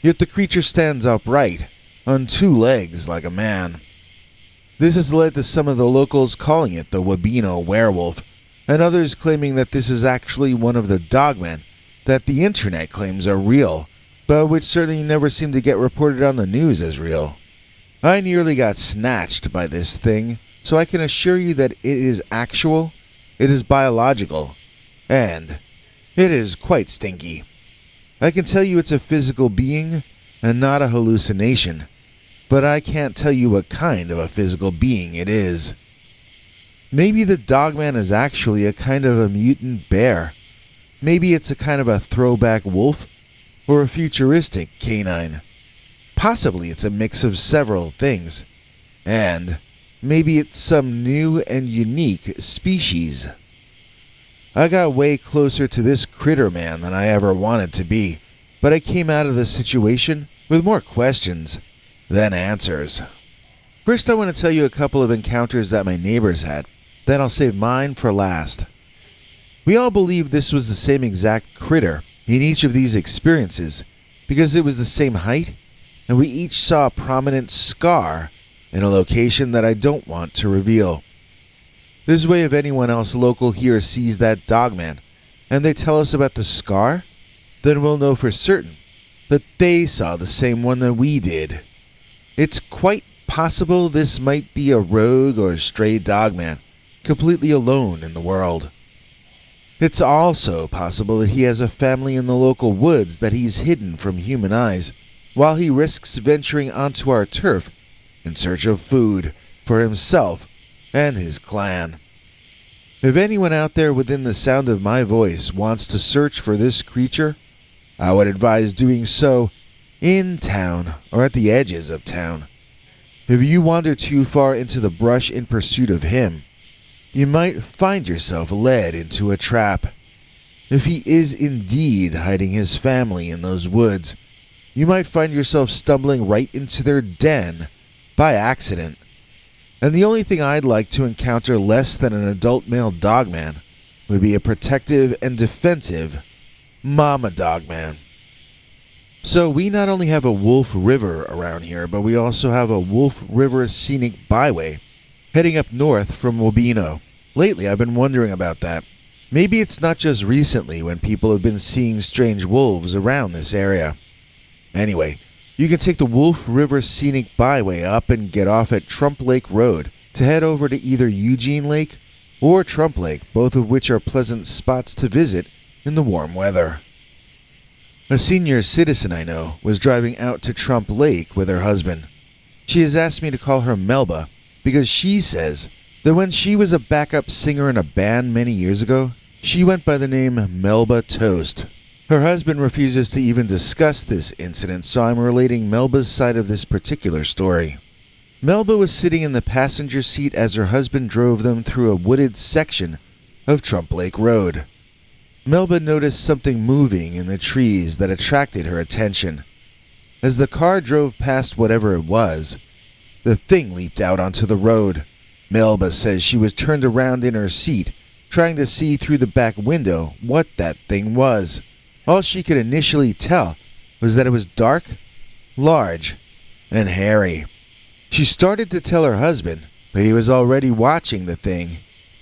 Yet the creature stands upright, on two legs like a man. This has led to some of the locals calling it the Wabino werewolf, and others claiming that this is actually one of the Dogmen that the internet claims are real, but which certainly never seem to get reported on the news as real. I nearly got snatched by this thing, so I can assure you that it is actual, it is biological, and it is quite stinky. I can tell you it's a physical being and not a hallucination, but I can't tell you what kind of a physical being it is. Maybe the Dogman is actually a kind of a mutant bear. Maybe it's a kind of a throwback wolf or a futuristic canine. Possibly it's a mix of several things. And maybe it's some new and unique species. I got way closer to this critter man than I ever wanted to be, but I came out of the situation with more questions than answers. First, I want to tell you a couple of encounters that my neighbors had. Then I'll save mine for last. We all believe this was the same exact critter in each of these experiences because it was the same height, and we each saw a prominent scar in a location that I don't want to reveal. This way, if anyone else local here sees that Dogman and they tell us about the scar, then we'll know for certain that they saw the same one that we did. It's quite possible this might be a rogue or stray Dogman, completely alone in the world. It's also possible that he has a family in the local woods that he's hidden from human eyes, while he risks venturing onto our turf in search of food for himself and his clan. If anyone out there within the sound of my voice wants to search for this creature, I would advise doing so in town or at the edges of town. If you wander too far into the brush in pursuit of him, you might find yourself led into a trap. If he is indeed hiding his family in those woods, you might find yourself stumbling right into their den by accident. And the only thing I'd like to encounter less than an adult male dogman would be a protective and defensive mama dogman. So we not only have a Wolf River around here, but we also have a Wolf River scenic byway heading up north from Wabino. Lately I've been wondering about that. Maybe it's not just recently when people have been seeing strange wolves around this area. Anyway, you can take the Wolf River Scenic Byway up and get off at Trump Lake Road to head over to either Eugene Lake or Trump Lake, both of which are pleasant spots to visit in the warm weather. A senior citizen I know was driving out to Trump Lake with her husband. She has asked me to call her Melba because she says that when she was a backup singer in a band many years ago, she went by the name Melba Toast. Her husband refuses to even discuss this incident, so I'm relating Melba's side of this particular story. Melba was sitting in the passenger seat as her husband drove them through a wooded section of Trump Lake Road. Melba noticed something moving in the trees that attracted her attention. As the car drove past whatever it was, the thing leaped out onto the road. Melba says she was turned around in her seat, trying to see through the back window what that thing was. All she could initially tell was that it was dark, large, and hairy. She started to tell her husband, but he was already watching the thing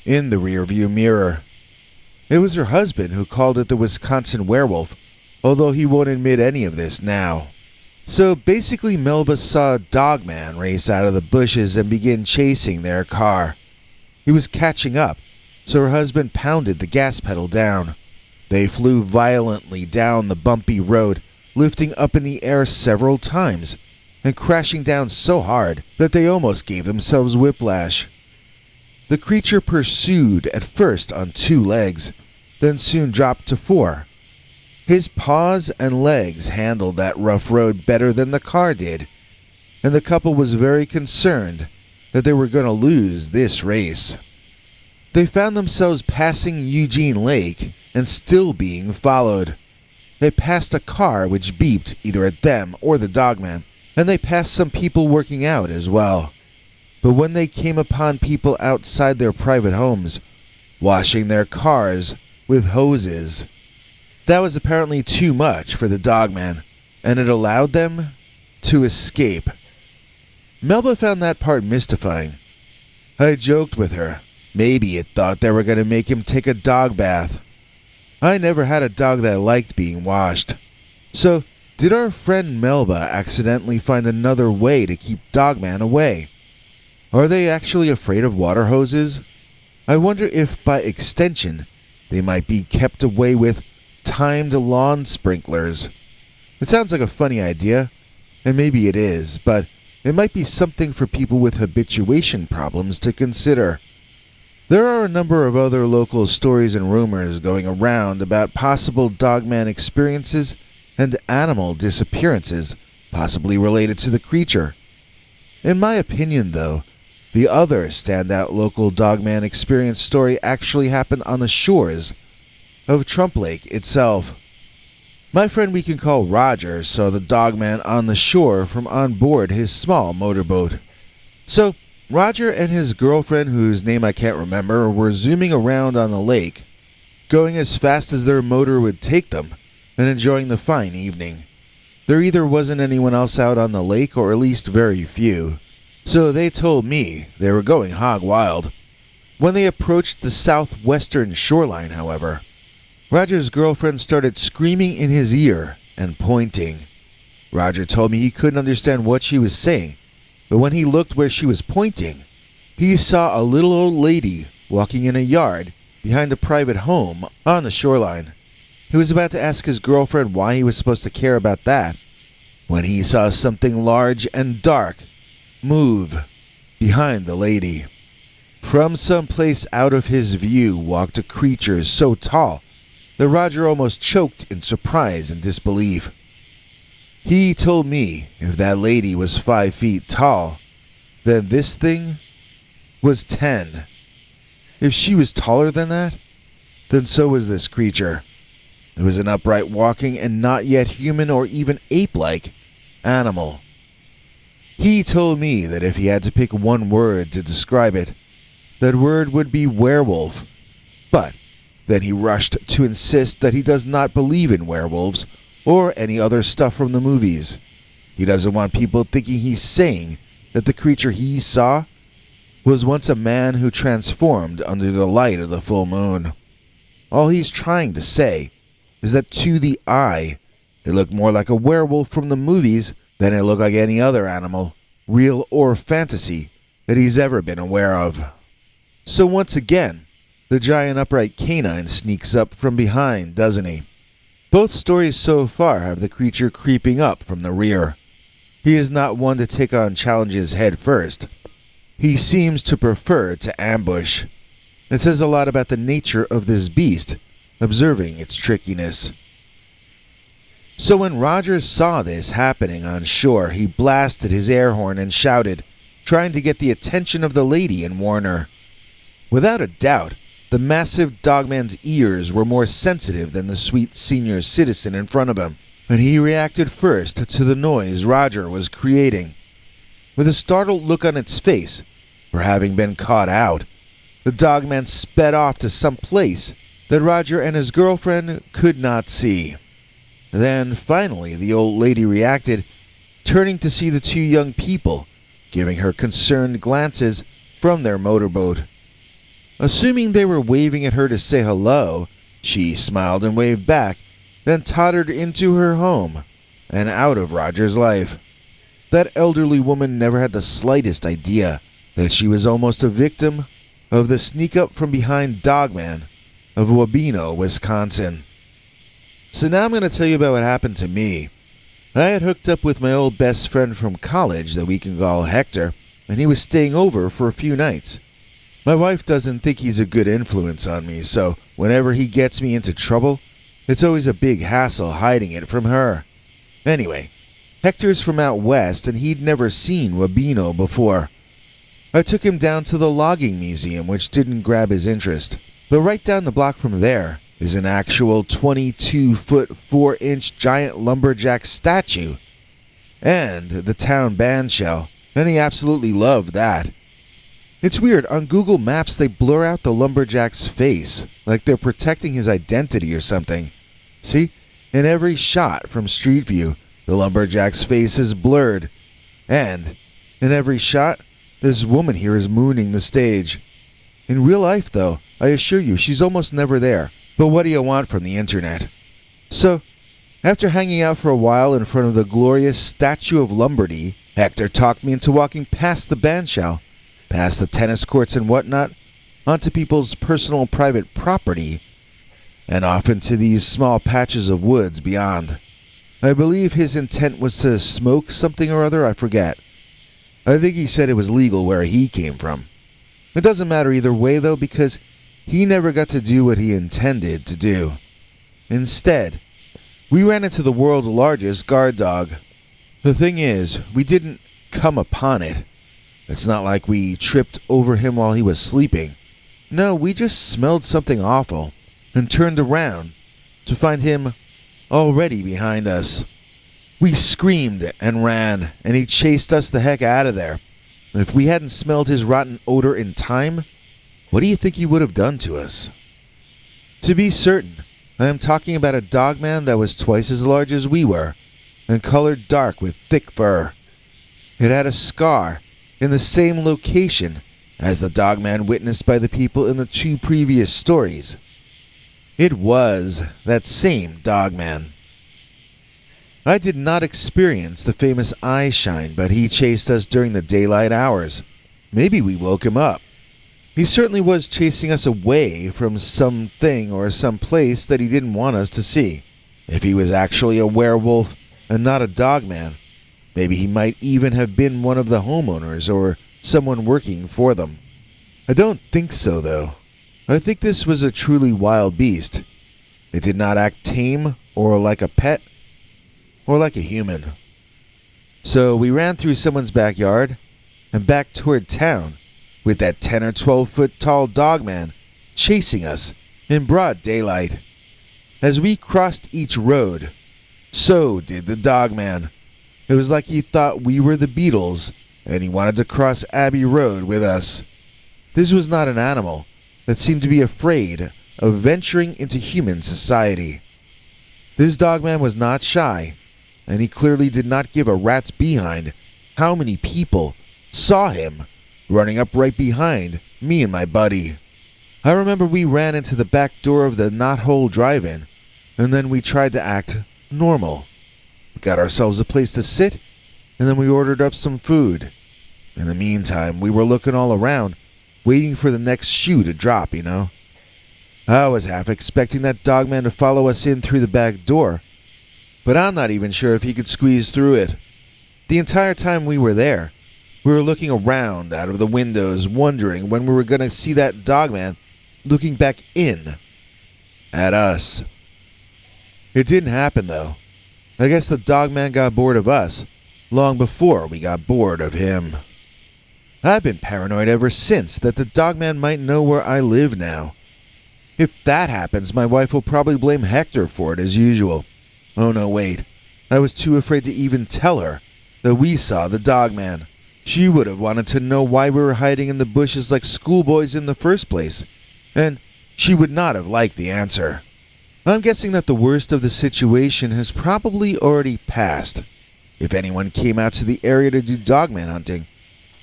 in the rearview mirror. It was her husband who called it the Wisconsin werewolf, although he won't admit any of this now. So basically Melba saw Dogman race out of the bushes and begin chasing their car. He was catching up, so her husband pounded the gas pedal down. They flew violently down the bumpy road, lifting up in the air several times, and crashing down so hard that they almost gave themselves whiplash. The creature pursued at first on 2 legs, then soon dropped to 4. His paws and legs handled that rough road better than the car did, and the couple was very concerned that they were going to lose this race. They found themselves passing Eugene Lake and still being followed. They passed a car which beeped either at them or the dogman, and they passed some people working out as well. But when they came upon people outside their private homes, washing their cars with hoses, that was apparently too much for the dogman, and it allowed them to escape. Melba found that part mystifying. I joked with her. Maybe it thought they were going to make him take a dog bath. I never had a dog that liked being washed. So, did our friend Melba accidentally find another way to keep Dogman away? Are they actually afraid of water hoses? I wonder if, by extension, they might be kept away with timed lawn sprinklers. It sounds like a funny idea, and maybe it is, but it might be something for people with habituation problems to consider. There are a number of other local stories and rumors going around about possible Dogman experiences and animal disappearances, possibly related to the creature. In my opinion, though, the other standout local Dogman experience story actually happened on the shores of Trump Lake itself. My friend we can call Roger saw the Dogman on the shore from on board his small motorboat. So, Roger and his girlfriend, whose name I can't remember, were zooming around on the lake, going as fast as their motor would take them, and enjoying the fine evening. There either wasn't anyone else out on the lake, or at least very few, so they told me they were going hog wild. When they approached the southwestern shoreline, however, Roger's girlfriend started screaming in his ear and pointing. Roger told me he couldn't understand what she was saying, but when he looked where she was pointing, he saw a little old lady walking in a yard behind a private home on the shoreline. He was about to ask his girlfriend why he was supposed to care about that, when he saw something large and dark move behind the lady. From some place out of his view walked a creature so tall that Roger almost choked in surprise and disbelief. He told me if that lady was 5 feet tall, then this thing was 10. If she was taller than that, then so was this creature. It was an upright walking and not yet human or even ape-like animal. He told me that if he had to pick one word to describe it, that word would be werewolf. But then he rushed to insist that he does not believe in werewolves or any other stuff from the movies. He doesn't want people thinking he's saying that the creature he saw was once a man who transformed under the light of the full moon. All he's trying to say is that to the eye, it looked more like a werewolf from the movies than it looked like any other animal, real or fantasy, that he's ever been aware of. So once again, the giant upright canine sneaks up from behind, doesn't he? Both stories so far have the creature creeping up from the rear. He is not one to take on challenges head first. He seems to prefer to ambush. It says a lot about the nature of this beast, observing its trickiness. So when Rogers saw this happening on shore, he blasted his air horn and shouted, trying to get the attention of the lady and warn her. Without a doubt, the massive dogman's ears were more sensitive than the sweet senior citizen in front of him, and he reacted first to the noise Roger was creating. With a startled look on its face for having been caught out, the dogman sped off to some place that Roger and his girlfriend could not see. Then, finally, the old lady reacted, turning to see the two young people, giving her concerned glances from their motorboat. Assuming they were waving at her to say hello, she smiled and waved back, then tottered into her home and out of Roger's life. That elderly woman never had the slightest idea that she was almost a victim of the sneak-up from behind Dogman of Wabeno, Wisconsin. So now I'm going to tell you about what happened to me. I had hooked up with my old best friend from college that we can call Hector, and he was staying over for a few nights. My wife doesn't think he's a good influence on me, so whenever he gets me into trouble, it's always a big hassle hiding it from her. Anyway, Hector's from out west, and he'd never seen Wabeno before. I took him down to the logging museum, which didn't grab his interest. But right down the block from there is an actual 22-foot 4-inch giant lumberjack statue and the town band shell, and he absolutely loved that. It's weird, on Google Maps they blur out the lumberjack's face, like they're protecting his identity or something. See, in every shot from Street View, the lumberjack's face is blurred, and in every shot, this woman here is mooning the stage. In real life, though, I assure you, she's almost never there. But what do you want from the internet? So, after hanging out for a while in front of the glorious statue of Lumberty, Hector talked me into walking past the bandshell, past the tennis courts and whatnot, onto people's personal private property, and off into these small patches of woods beyond. I believe his intent was to smoke something or other, I forget. I think he said it was legal where he came from. It doesn't matter either way, though, because he never got to do what he intended to do. Instead, we ran into the world's largest guard dog. The thing is, we didn't come upon it. It's not like we tripped over him while he was sleeping. No, we just smelled something awful and turned around to find him already behind us. We screamed and ran, and he chased us the heck out of there. If we hadn't smelled his rotten odor in time, what do you think he would have done to us? To be certain, I am talking about a dogman that was twice as large as we were, and colored dark with thick fur. It had a scar in the same location as the dogman witnessed by the people in the 2 previous stories. It was that same dogman. I did not experience the famous eye shine, but he chased us during the daylight hours. Maybe we woke him up. He certainly was chasing us away from something or some place that he didn't want us to see. If he was actually a werewolf and not a dogman, Maybe he might even have been one of the homeowners or someone working for them. I don't think so, though. I think this was a truly wild beast. It did not act tame or like a pet or like a human. So we ran through someone's backyard and back toward town with that 10 or 12 foot tall dogman chasing us in broad daylight. As we crossed each road, so did the dogman. It was like he thought we were the Beatles and he wanted to cross Abbey Road with us. This was not an animal that seemed to be afraid of venturing into human society. This dogman was not shy, and he clearly did not give a rat's behind how many people saw him running up right behind me and my buddy. I remember we ran into the back door of the Knothole Drive-In, and then we tried to act normal. We got ourselves a place to sit, and then we ordered up some food. In the meantime, we were looking all around, waiting for the next shoe to drop, you know. I was half expecting that dogman to follow us in through the back door, but I'm not even sure if he could squeeze through it. The entire time we were there, we were looking around out of the windows, wondering when we were going to see that dogman looking back in at us. It didn't happen, though. I guess the dogman got bored of us long before we got bored of him. I've been paranoid ever since that the dogman might know where I live now. If that happens, my wife will probably blame Hector for it as usual. Oh no, wait. I was too afraid to even tell her that we saw the dogman. She would have wanted to know why we were hiding in the bushes like schoolboys in the first place, and she would not have liked the answer. I'm guessing that the worst of the situation has probably already passed. If anyone came out to the area to do dogman hunting,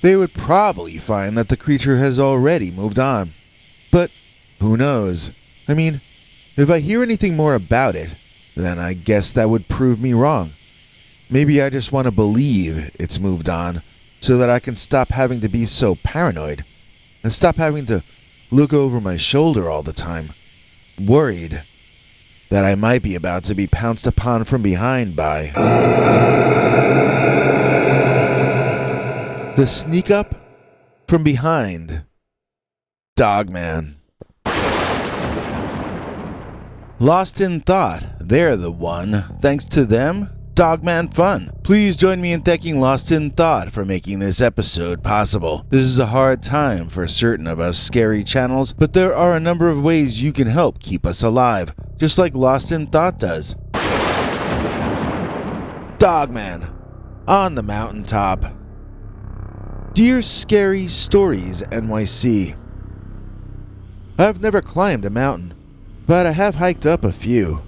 they would probably find that the creature has already moved on. But who knows? I mean, if I hear anything more about it, then I guess that would prove me wrong. Maybe I just want to believe it's moved on so that I can stop having to be so paranoid and stop having to look over my shoulder all the time, worried that I might be about to be pounced upon from behind by the sneak up from behind Dogman. Lost in thought, they're the one. Thanks to them, Dogman fun. Please join me in thanking Lost in Thought for making this episode possible. This is a hard time for certain of us scary channels, but there are a number of ways you can help keep us alive, just like Lost in Thought does. Dogman on the Mountaintop. Dear Scary Stories NYC. I've never climbed a mountain, but I have hiked up a few.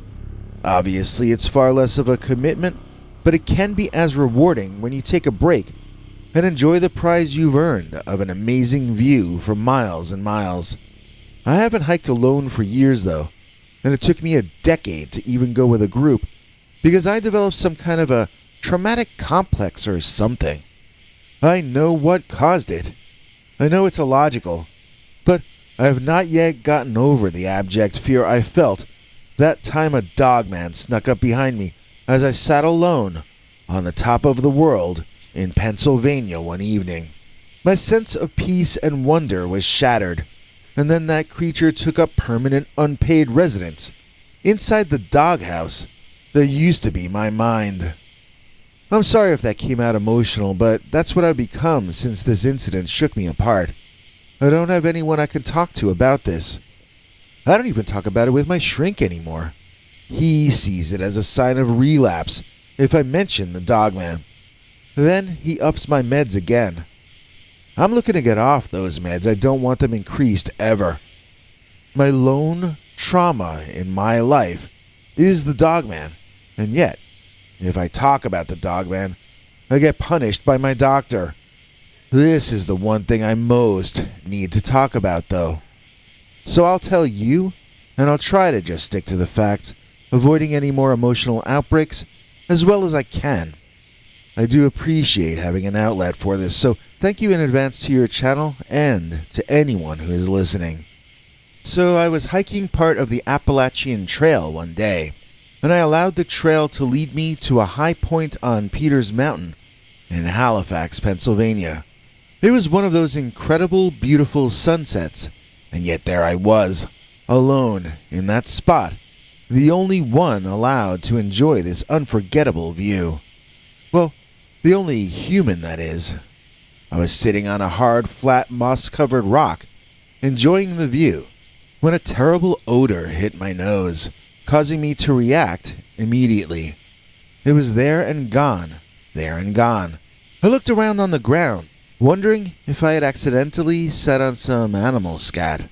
Obviously, it's far less of a commitment, but it can be as rewarding when you take a break and enjoy the prize you've earned of an amazing view for miles and miles. I haven't hiked alone for years, though, and it took me a decade to even go with a group because I developed some kind of a traumatic complex or something. I know what caused it. I know it's illogical, but I have not yet gotten over the abject fear I felt that time a dogman snuck up behind me as I sat alone on the top of the world in Pennsylvania one evening. My sense of peace and wonder was shattered, and then that creature took up permanent unpaid residence inside the doghouse that used to be my mind. I'm sorry if that came out emotional, but that's what I've become since this incident shook me apart. I don't have anyone I can talk to about this. I don't even talk about it with my shrink anymore. He sees it as a sign of relapse if I mention the dogman. Then he ups my meds again. I'm looking to get off those meds. I don't want them increased ever. My lone trauma in my life is the dogman, and yet, if I talk about the dogman, I get punished by my doctor. This is the one thing I most need to talk about, though. So I'll tell you, and I'll try to just stick to the facts, avoiding any more emotional outbreaks as well as I can. I do appreciate having an outlet for this, so thank you in advance to your channel and to anyone who is listening. So I was hiking part of the Appalachian Trail one day, and I allowed the trail to lead me to a high point on Peters Mountain in Halifax, Pennsylvania. It was one of those incredible, beautiful sunsets, and yet there I was, alone in that spot, the only one allowed to enjoy this unforgettable view. Well, the only human, that is. I was sitting on a hard, flat, moss-covered rock, enjoying the view, when a terrible odor hit my nose, causing me to react immediately. It was there and gone, there and gone. I looked around on the ground, wondering if I had accidentally set on some animal scat.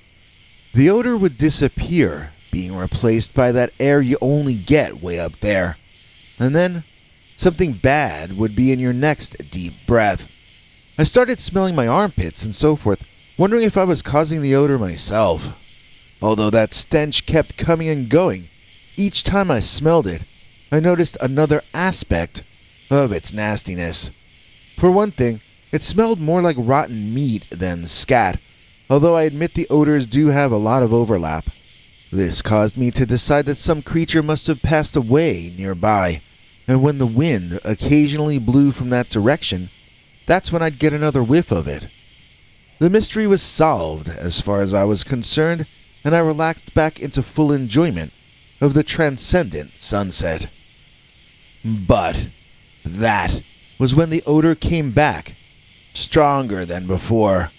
The odor would disappear, being replaced by that air you only get way up there. And then, something bad would be in your next deep breath. I started smelling my armpits and so forth, wondering if I was causing the odor myself. Although that stench kept coming and going, each time I smelled it, I noticed another aspect of its nastiness. For one thing, it smelled more like rotten meat than scat, although I admit the odors do have a lot of overlap. This caused me to decide that some creature must have passed away nearby, and when the wind occasionally blew from that direction, that's when I'd get another whiff of it. The mystery was solved as far as I was concerned, and I relaxed back into full enjoyment of the transcendent sunset. But that was when the odor came back, stronger than before.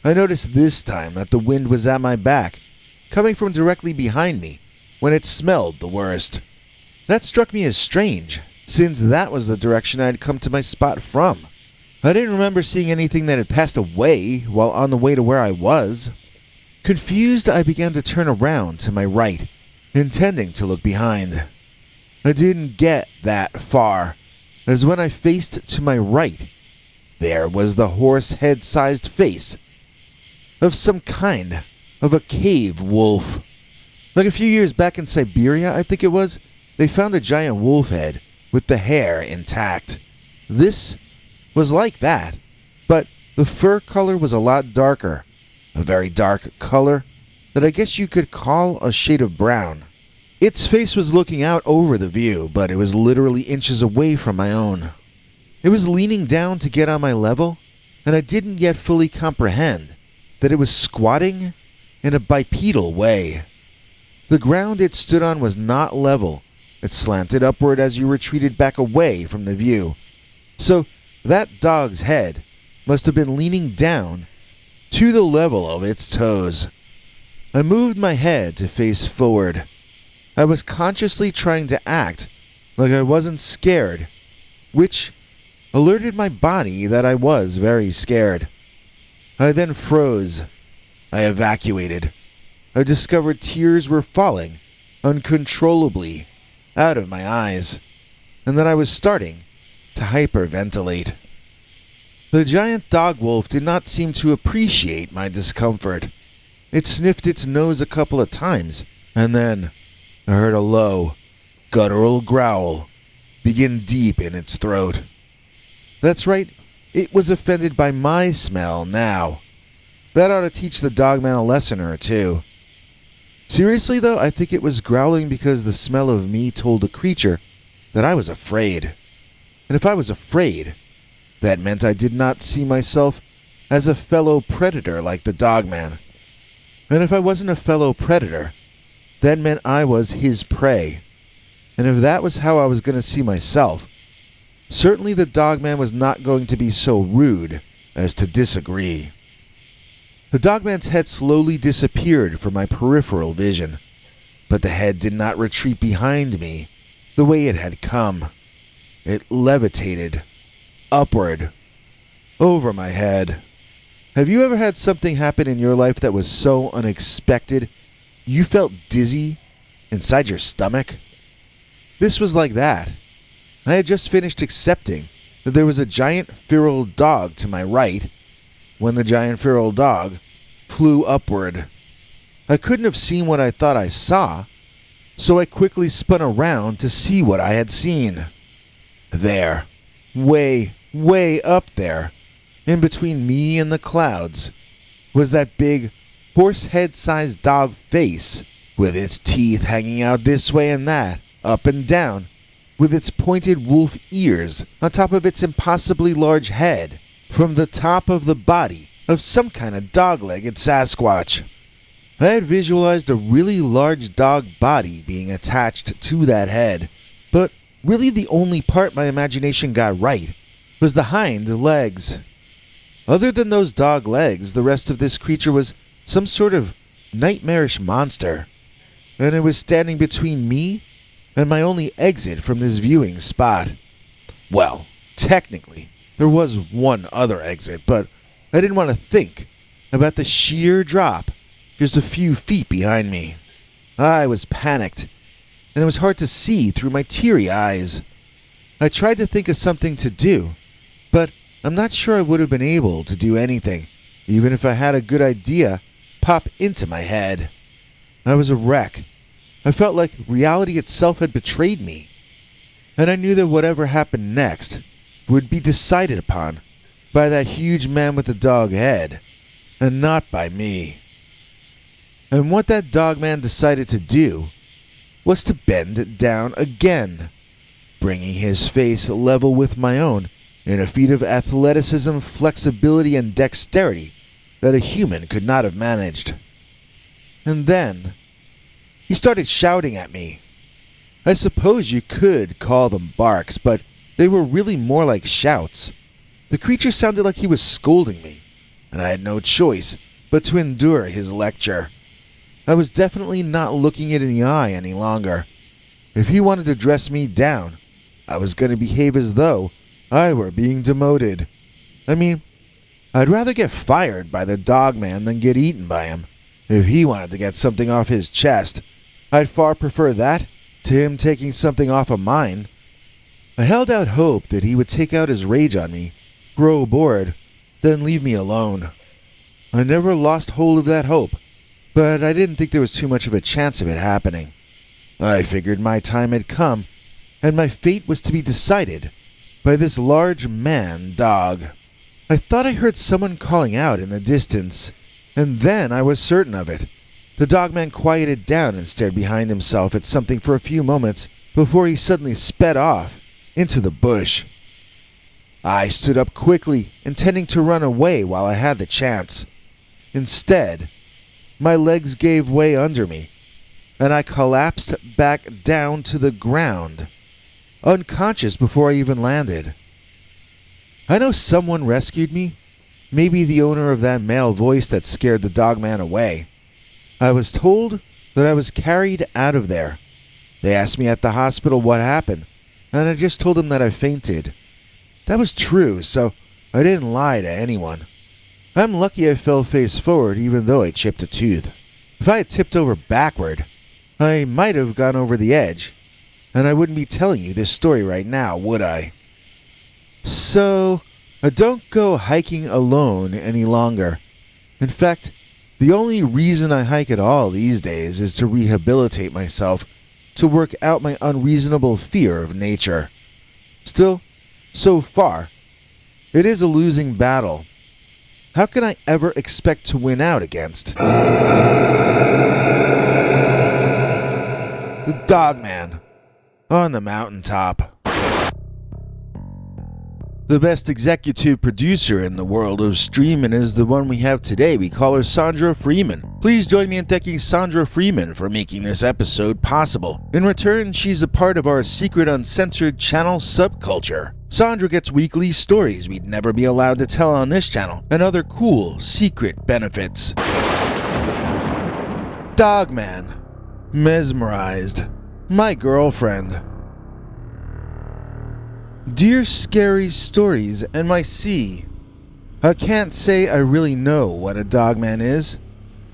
I noticed this time that the wind was at my back, coming from directly behind me, when it smelled the worst. That struck me as strange, since that was the direction I had come to my spot from. I didn't remember seeing anything that had passed away while on the way to where I was. Confused, I began to turn around to my right, intending to look behind. I didn't get that far, as when I faced to my right, there was the horse head-sized face of some kind of a cave wolf. Like a few years back in Siberia, I think it was, they found a giant wolf head with the hair intact. This was like that, but the fur color was a lot darker, a very dark color that I guess you could call a shade of brown. Its face was looking out over the view, but it was literally inches away from my own. It was leaning down to get on my level, and I didn't yet fully comprehend that it was squatting in a bipedal way. The ground it stood on was not level. It slanted upward as you retreated back away from the view. So that dog's head must have been leaning down to the level of its toes. I moved my head to face forward. I was consciously trying to act like I wasn't scared, which alerted my body that I was very scared. I then froze. I evacuated. I discovered tears were falling uncontrollably out of my eyes, and that I was starting to hyperventilate. The giant dog wolf did not seem to appreciate my discomfort. It sniffed its nose a couple of times, and then I heard a low, guttural growl begin deep in its throat. That's right, it was offended by my smell now. That ought to teach the Dogman a lesson or two. Seriously though, I think it was growling because the smell of me told the creature that I was afraid. And if I was afraid, that meant I did not see myself as a fellow predator like the Dogman. And if I wasn't a fellow predator, that meant I was his prey. And if that was how I was going to see myself, certainly the Dogman was not going to be so rude as to disagree. The Dogman's head slowly disappeared from my peripheral vision, but the head did not retreat behind me the way it had come. It levitated upward over my head. Have you ever had something happen in your life that was so unexpected you felt dizzy inside your stomach? This was like that. I had just finished accepting that there was a giant feral dog to my right when the giant feral dog flew upward. I couldn't have seen what I thought I saw, so I quickly spun around to see what I had seen. There, way, way up there, in between me and the clouds, was that big, horse-head-sized dog face, with its teeth hanging out this way and that, up and down, with its pointed wolf ears on top of its impossibly large head, from the top of the body of some kind of dog-legged Sasquatch. I had visualized a really large dog body being attached to that head, but really the only part my imagination got right was the hind legs. Other than those dog legs, the rest of this creature was some sort of nightmarish monster, and it was standing between me and my only exit from this viewing spot. Well, technically, there was one other exit, but I didn't want to think about the sheer drop just a few feet behind me. I was panicked, and it was hard to see through my teary eyes. I tried to think of something to do, but I'm not sure I would have been able to do anything, even if I had a good idea pop into my head. I was a wreck. I felt like reality itself had betrayed me, and I knew that whatever happened next would be decided upon by that huge man with the dog head, and not by me. And what that dog man decided to do was to bend down again, bringing his face level with my own in a feat of athleticism, flexibility, and dexterity that a human could not have managed. And then he started shouting at me. I suppose you could call them barks, but they were really more like shouts. The creature sounded like he was scolding me, and I had no choice but to endure his lecture. I was definitely not looking it in the eye any longer. If he wanted to dress me down, I was going to behave as though I were being demoted. I mean, I'd rather get fired by the dogman than get eaten by him. If he wanted to get something off his chest, I'd far prefer that to him taking something off of mine. I held out hope that he would take out his rage on me, grow bored, then leave me alone. I never lost hold of that hope, but I didn't think there was too much of a chance of it happening. I figured my time had come, and my fate was to be decided by this large man-dog. I thought I heard someone calling out in the distance, and then I was certain of it. The dogman quieted down and stared behind himself at something for a few moments before he suddenly sped off into the bush. I stood up quickly, intending to run away while I had the chance. Instead, my legs gave way under me, and I collapsed back down to the ground, unconscious before I even landed. I know someone rescued me, maybe the owner of that male voice that scared the dogman away. I was told that I was carried out of there. They asked me at the hospital what happened, and I just told them that I fainted. That was true, so I didn't lie to anyone. I'm lucky I fell face forward even though I chipped a tooth. If I had tipped over backward, I might have gone over the edge, and I wouldn't be telling you this story right now, would I? So, I don't go hiking alone any longer. In fact, the only reason I hike at all these days is to rehabilitate myself, to work out my unreasonable fear of nature. Still, so far, it is a losing battle. How can I ever expect to win out against the Dogman on the mountaintop? The best executive producer in the world of streaming is the one we have today. We call her Sandra Freeman. Please join me in thanking Sandra Freeman for making this episode possible. In return, she's a part of our secret uncensored channel Subculture. Sandra gets weekly stories we'd never be allowed to tell on this channel, and other cool secret benefits. Dogman. Mesmerized. My girlfriend. Dear Scary Stories NYC. I can't say I really know what a dogman is,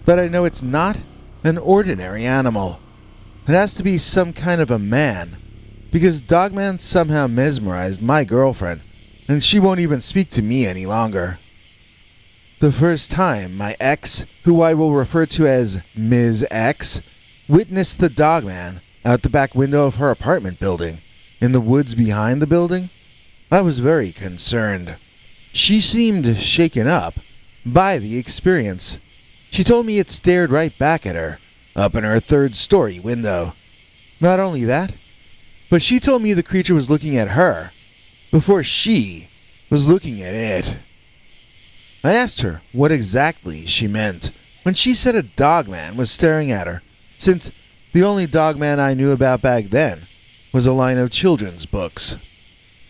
but I know it's not an ordinary animal. It has to be some kind of a man, because Dogman somehow mesmerized my girlfriend, and she won't even speak to me any longer. The first time my ex, who I will refer to as Ms. X, witnessed the Dogman out the back window of her apartment building, in the woods behind the building, I was very concerned. She seemed shaken up by the experience. She told me it stared right back at her, up in her third-story window. Not only that, But she told me the creature was looking at her before she was looking at it. I asked her what exactly she meant when she said a dogman was staring at her, since the only dogman I knew about back then was a line of children's books.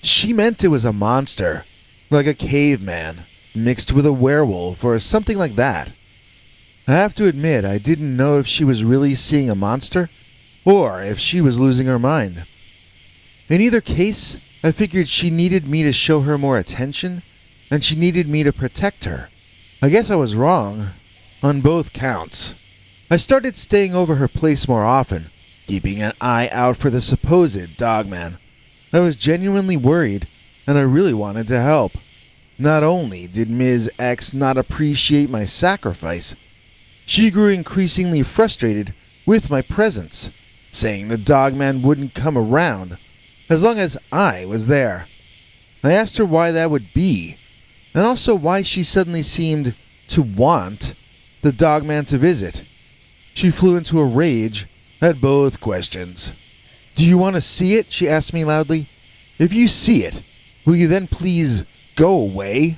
She meant it was a monster, like a caveman, mixed with a werewolf or something like that. I have to admit I didn't know if she was really seeing a monster or if she was losing her mind. In either case, I figured she needed me to show her more attention and she needed me to protect her. I guess I was wrong on both counts. I started staying over her place more often, keeping an eye out for the supposed dogman. I was genuinely worried, and I really wanted to help. Not only did Ms. X not appreciate my sacrifice, she grew increasingly frustrated with my presence, saying the dogman wouldn't come around as long as I was there. I asked her why that would be, and also why she suddenly seemed to want the dogman to visit. She flew into a rage at both questions. "Do you want to see it?" she asked me loudly. "If you see it, will you then please go away?"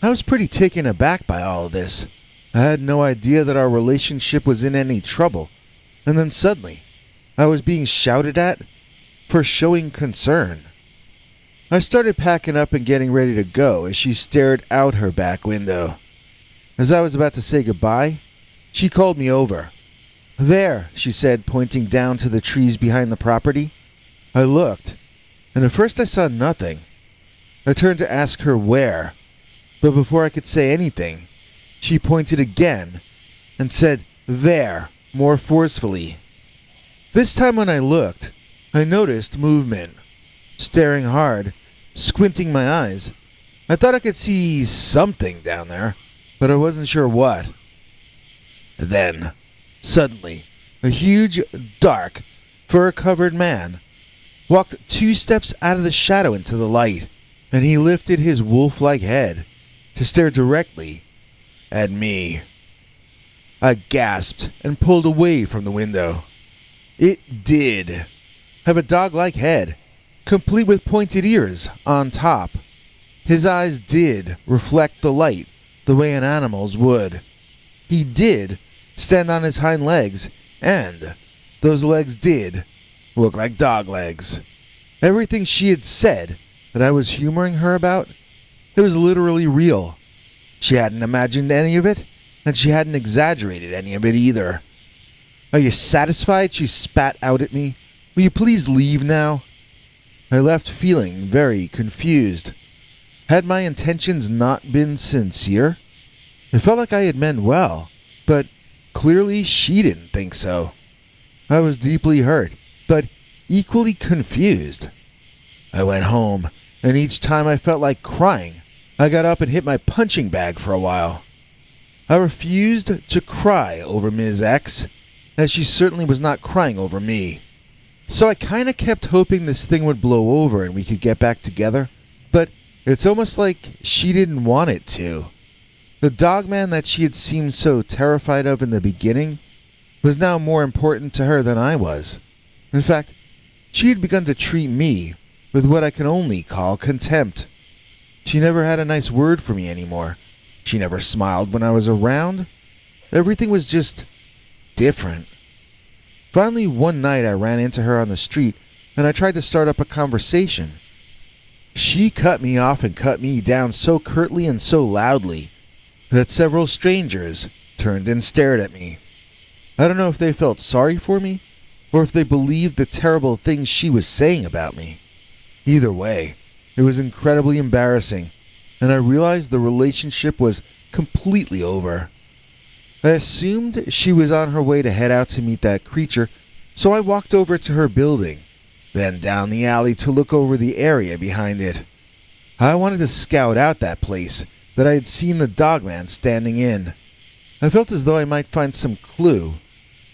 I was pretty taken aback by all of this. I had no idea that our relationship was in any trouble, and then suddenly, I was being shouted at for showing concern. I started packing up and getting ready to go as she stared out her back window. As I was about to say goodbye, she called me over. "There," she said, pointing down to the trees behind the property. I looked, and at first I saw nothing. I turned to ask her where, but before I could say anything, she pointed again and said, "There," more forcefully. This time when I looked, I noticed movement. Staring hard, squinting my eyes, I thought I could see something down there, but I wasn't sure what. Then, suddenly, a huge, dark, fur-covered man walked 2 steps out of the shadow into the light, and he lifted his wolf-like head to stare directly at me. I gasped and pulled away from the window. It did have a dog-like head, complete with pointed ears on top. His eyes did reflect the light the way an animal's would. He did stand on his hind legs, and those legs did look like dog legs. Everything she had said that I was humoring her about, it was literally real. She hadn't imagined any of it, and she hadn't exaggerated any of it either. "Are you satisfied?" she spat out at me. "Will you please leave now?" I left feeling very confused. Had my intentions not been sincere? It felt like I had meant well, but clearly she didn't think so. I was deeply hurt, but equally confused. I went home, and each time I felt like crying, I got up and hit my punching bag for a while. I refused to cry over Ms. X, as she certainly was not crying over me. So I kinda kept hoping this thing would blow over and we could get back together, but it's almost like she didn't want it to. The dogman that she had seemed so terrified of in the beginning was now more important to her than I was. In fact, she had begun to treat me with what I can only call contempt. She never had a nice word for me anymore. She never smiled when I was around. Everything was just different. Finally, one night I ran into her on the street and I tried to start up a conversation. She cut me off and cut me down so curtly and so loudly that several strangers turned and stared at me. I don't know if they felt sorry for me or if they believed the terrible things she was saying about me. Either way, it was incredibly embarrassing, and I realized the relationship was completely over. I assumed she was on her way to head out to meet that creature, so I walked over to her building, then down the alley to look over the area behind it. I wanted to scout out that place that I had seen the dogman standing in. I felt as though I might find some clue,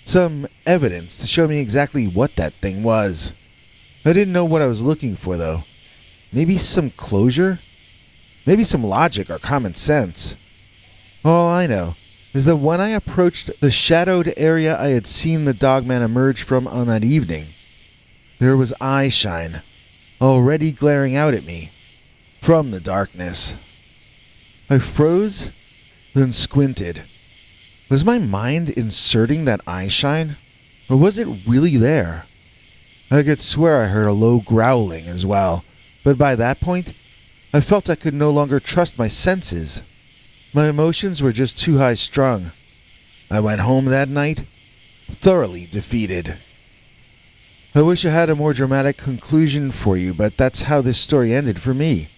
some evidence to show me exactly what that thing was. I didn't know what I was looking for, though. Maybe some closure? Maybe some logic or common sense. All I know is that when I approached the shadowed area I had seen the dogman emerge from on that evening, There was eye shine, already glaring out at me from the darkness. I froze, then squinted. Was my mind inserting that eye shine, or was it really there? I could swear I heard a low growling as well, but by that point, I felt I could no longer trust my senses. My emotions were just too high strung. I went home that night, thoroughly defeated. I wish I had a more dramatic conclusion for you, but that's how this story ended for me.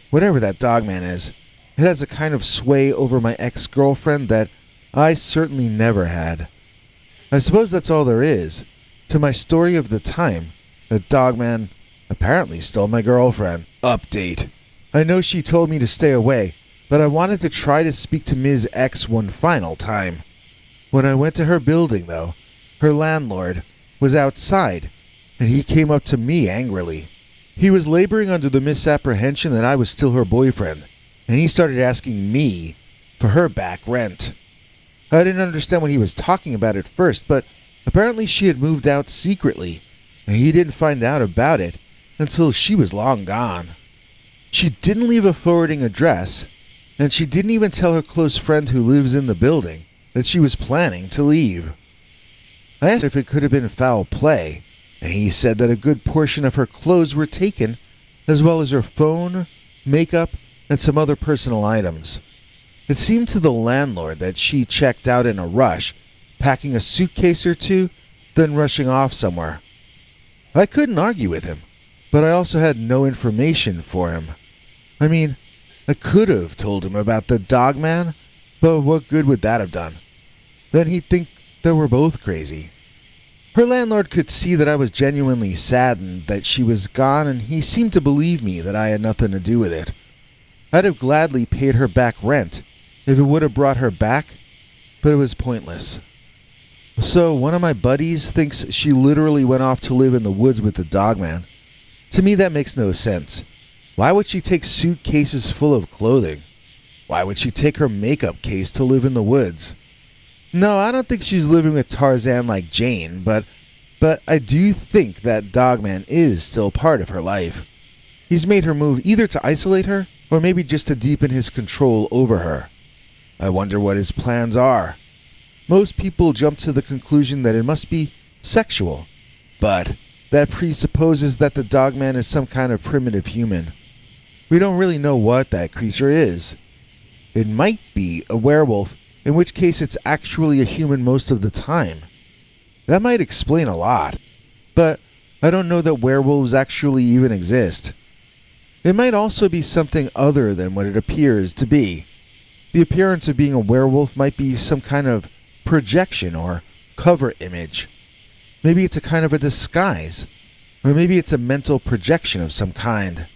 Whatever that Dogman is, it has a kind of sway over my ex-girlfriend that I certainly never had. I suppose that's all there is to my story of the time that Dogman apparently stole my girlfriend. Update. I know she told me to stay away, but I wanted to try to speak to Ms. X one final time. When I went to her building, though, her landlord was outside, and he came up to me angrily. He was laboring under the misapprehension that I was still her boyfriend, and he started asking me for her back rent. I didn't understand what he was talking about at first, but apparently she had moved out secretly, and he didn't find out about it until she was long gone. She didn't leave a forwarding address, and she didn't even tell her close friend who lives in the building that she was planning to leave. I asked if it could have been foul play, and he said that a good portion of her clothes were taken, as well as her phone, makeup, and some other personal items. It seemed to the landlord that she checked out in a rush, packing a suitcase or two, then rushing off somewhere. I couldn't argue with him, but I also had no information for him. I mean, I could have told him about the Dogman, but what good would that have done? Then he'd think that we're both crazy. Her landlord could see that I was genuinely saddened that she was gone, and he seemed to believe me that I had nothing to do with it. I'd have gladly paid her back rent if it would have brought her back, but it was pointless. So one of my buddies thinks she literally went off to live in the woods with the Dogman. To me, that makes no sense. Why would she take suitcases full of clothing? Why would she take her makeup case to live in the woods? No, I don't think she's living with Tarzan like Jane, but I do think that Dogman is still part of her life. He's made her move either to isolate her, or maybe just to deepen his control over her. I wonder what his plans are. Most people jump to the conclusion that it must be sexual, but that presupposes that the Dogman is some kind of primitive human. We don't really know what that creature is. It might be a werewolf, in which case it's actually a human most of the time. That might explain a lot, but I don't know that werewolves actually even exist. It might also be something other than what it appears to be. The appearance of being a werewolf might be some kind of projection or cover image. Maybe it's a kind of a disguise, or maybe it's a mental projection of some kind.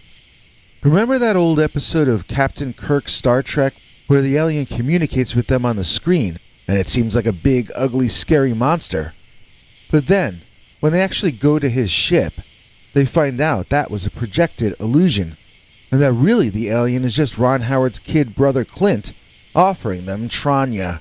Remember that old episode of Captain Kirk's Star Trek where the alien communicates with them on the screen, and it seems like a big, ugly, scary monster? But then, when they actually go to his ship, they find out that was a projected illusion, and that really the alien is just Ron Howard's kid brother Clint offering them Tranya.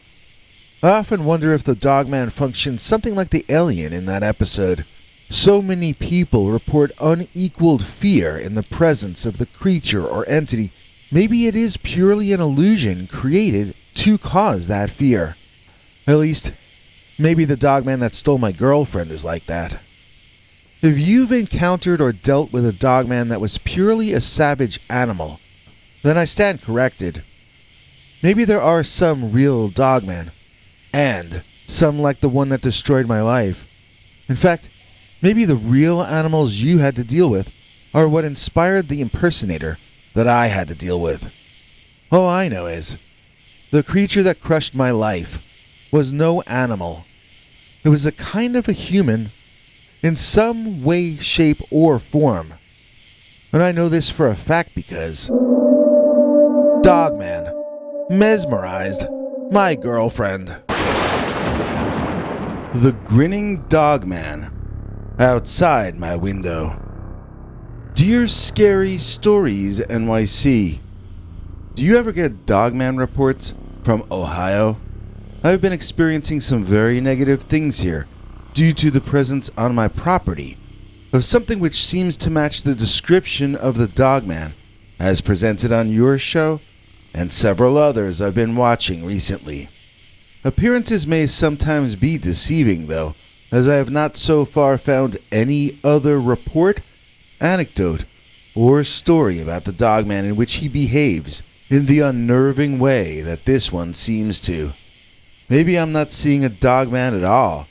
I often wonder if the Dogman functions something like the alien in that episode. So many people report unequaled fear in the presence of the creature or entity. Maybe it is purely an illusion created to cause that fear. At least, maybe the Dogman that stole my girlfriend is like that. If you've encountered or dealt with a Dogman that was purely a savage animal, then I stand corrected. Maybe there are some real Dogman, and some like the one that destroyed my life. In fact, maybe the real animals you had to deal with are what inspired the impersonator that I had to deal with. All I know is, the creature that crushed my life was no animal. It was a kind of a human in some way, shape, or form. And I know this for a fact because Dogman mesmerized my girlfriend. The grinning Dogman outside my window. Dear Scary Stories NYC, do you ever get Dogman reports from Ohio? I've been experiencing some very negative things here due to the presence on my property of something which seems to match the description of the Dogman, as presented on your show and several others I've been watching recently. Appearances may sometimes be deceiving, though, as I have not so far found any other report, anecdote, or story about the Dogman in which he behaves in the unnerving way that this one seems to. Maybe I'm not seeing a Dogman at all.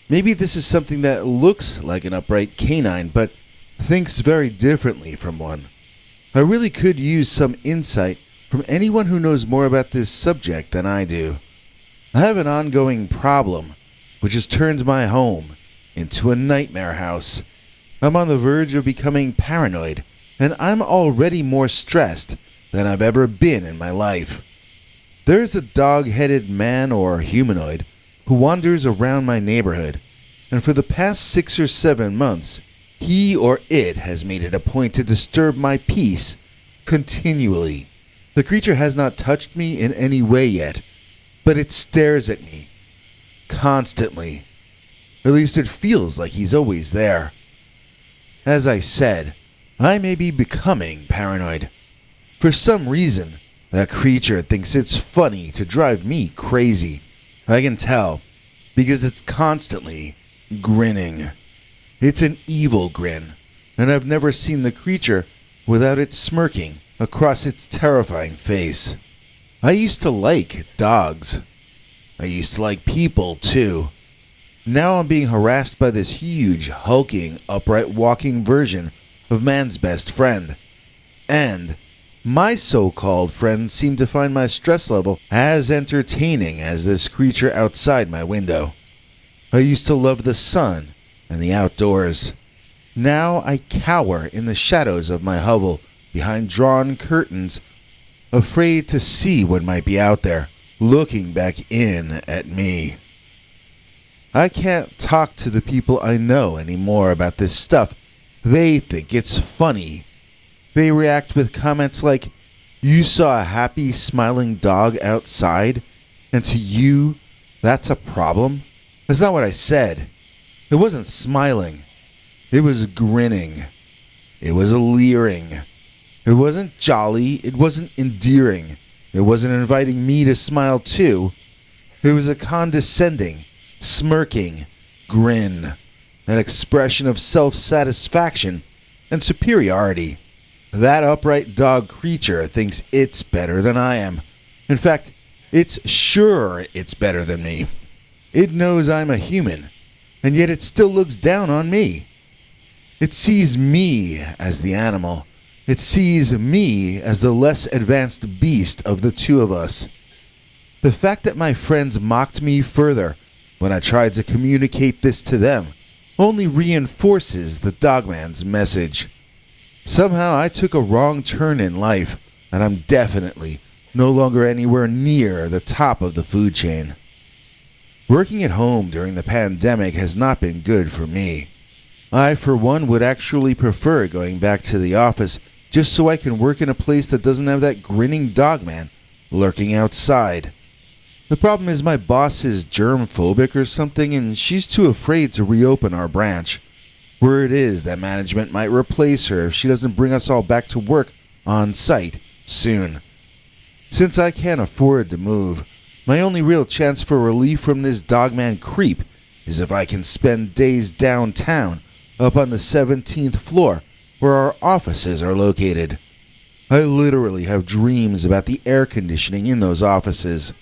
Maybe this is something that looks like an upright canine, but thinks very differently from one. I really could use some insight from anyone who knows more about this subject than I do. I have an ongoing problem, which has turned my home into a nightmare house. I'm on the verge of becoming paranoid, and I'm already more stressed than I've ever been in my life. There is a dog-headed man or humanoid who wanders around my neighborhood, and for the past 6 or 7 months, he or it has made it a point to disturb my peace continually. The creature has not touched me in any way yet, but it stares at me constantly. At least it feels like he's always there. As I said, I may be becoming paranoid. For some reason, that creature thinks it's funny to drive me crazy. I can tell, because it's constantly grinning. It's an evil grin, and I've never seen the creature without it smirking across its terrifying face. I used to like dogs. I used to like people, too. Now I'm being harassed by this huge, hulking, upright walking version of man's best friend. And my so-called friends seem to find my stress level as entertaining as this creature outside my window. I used to love the sun and the outdoors. Now I cower in the shadows of my hovel behind drawn curtains, afraid to see what might be out there, looking back in at me. I can't talk to the people I know anymore about this stuff. They think it's funny. They react with comments like, "You saw a happy, smiling dog outside, and to you, that's a problem?" That's not what I said. It wasn't smiling. It was grinning. It was leering. It wasn't jolly. It wasn't endearing. It wasn't inviting me to smile too. It was a condescending, smirking grin, an expression of self-satisfaction and superiority. That upright dog creature thinks it's better than I am. In fact, it's sure it's better than me. It knows I'm a human, and yet it still looks down on me. It sees me as the animal. It sees me as the less advanced beast of the two of us. The fact that my friends mocked me further when I tried to communicate this to them only reinforces the Dogman's message. Somehow I took a wrong turn in life, and I'm definitely no longer anywhere near the top of the food chain. Working at home during the pandemic has not been good for me. I, for one, would actually prefer going back to the office just so I can work in a place that doesn't have that grinning Dogman lurking outside. The problem is my boss is germ-phobic or something, and she's too afraid to reopen our branch. Word is that management might replace her if she doesn't bring us all back to work on site soon. Since I can't afford to move, my only real chance for relief from this Dogman creep is if I can spend days downtown up on the 17th floor where our offices are located. I literally have dreams about the air conditioning in those offices.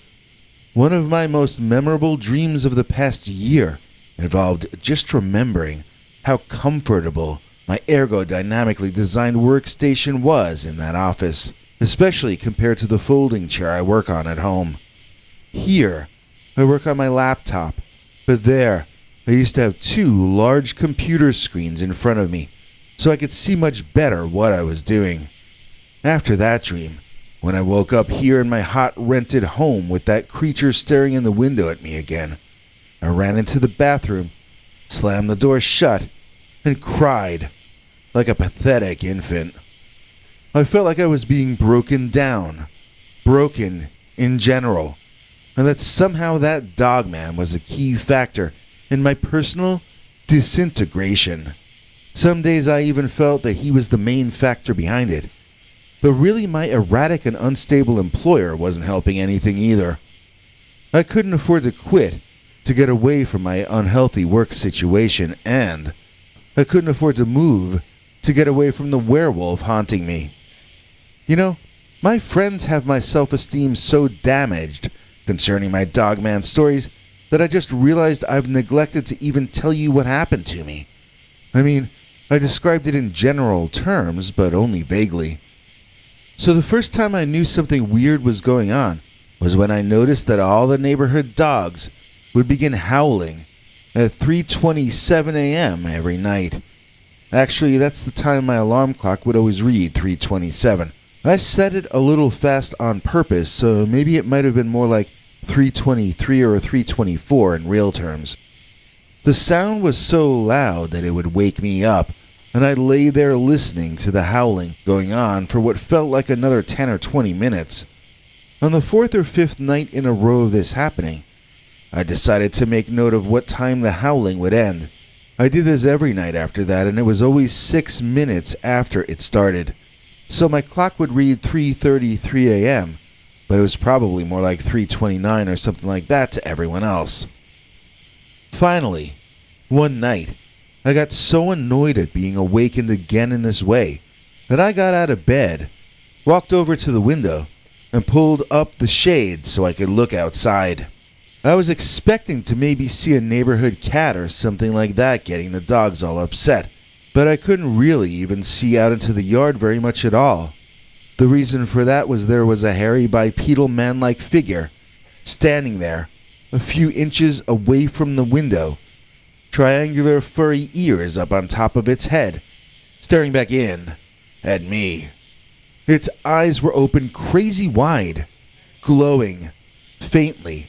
One of my most memorable dreams of the past year involved just remembering how comfortable my ergodynamically designed workstation was in that office, especially compared to the folding chair I work on at home. Here, I work on my laptop, but there, I used to have 2 large computer screens in front of me, so I could see much better what I was doing. After that dream, when I woke up here in my hot rented home with that creature staring in the window at me again, I ran into the bathroom, slammed the door shut, and cried like a pathetic infant. I felt like I was being broken down, broken in general, and that somehow that Dogman was a key factor in my personal disintegration. Some days I even felt that he was the main factor behind it. But really, my erratic and unstable employer wasn't helping anything either. I couldn't afford to quit to get away from my unhealthy work situation, and I couldn't afford to move to get away from the werewolf haunting me. You know, my friends have my self-esteem so damaged concerning my Dogman stories that I just realized I've neglected to even tell you what happened to me. I mean, I described it in general terms, but only vaguely. So the first time I knew something weird was going on was when I noticed that all the neighborhood dogs would begin howling at 3:27 a.m. every night. Actually, that's the time my alarm clock would always read, 3:27. I set it a little fast on purpose, so maybe it might have been more like 3:23 or 3:24 in real terms. The sound was so loud that it would wake me up, and I'd lay there listening to the howling going on for what felt like another 10 or 20 minutes. On the fourth or fifth night in a row of this happening, I decided to make note of what time the howling would end. I did this every night after that, and it was always 6 minutes after it started. So my clock would read 3:33 a.m., but it was probably more like 3:29 or something like that to everyone else. Finally, one night, I got so annoyed at being awakened again in this way that I got out of bed, walked over to the window, and pulled up the shade so I could look outside. I was expecting to maybe see a neighborhood cat or something like that getting the dogs all upset, but I couldn't really even see out into the yard very much at all. The reason for that was there was a hairy bipedal man-like figure standing there, a few inches away from the window, triangular furry ears up on top of its head, staring back in at me. Its eyes were open crazy wide, glowing faintly,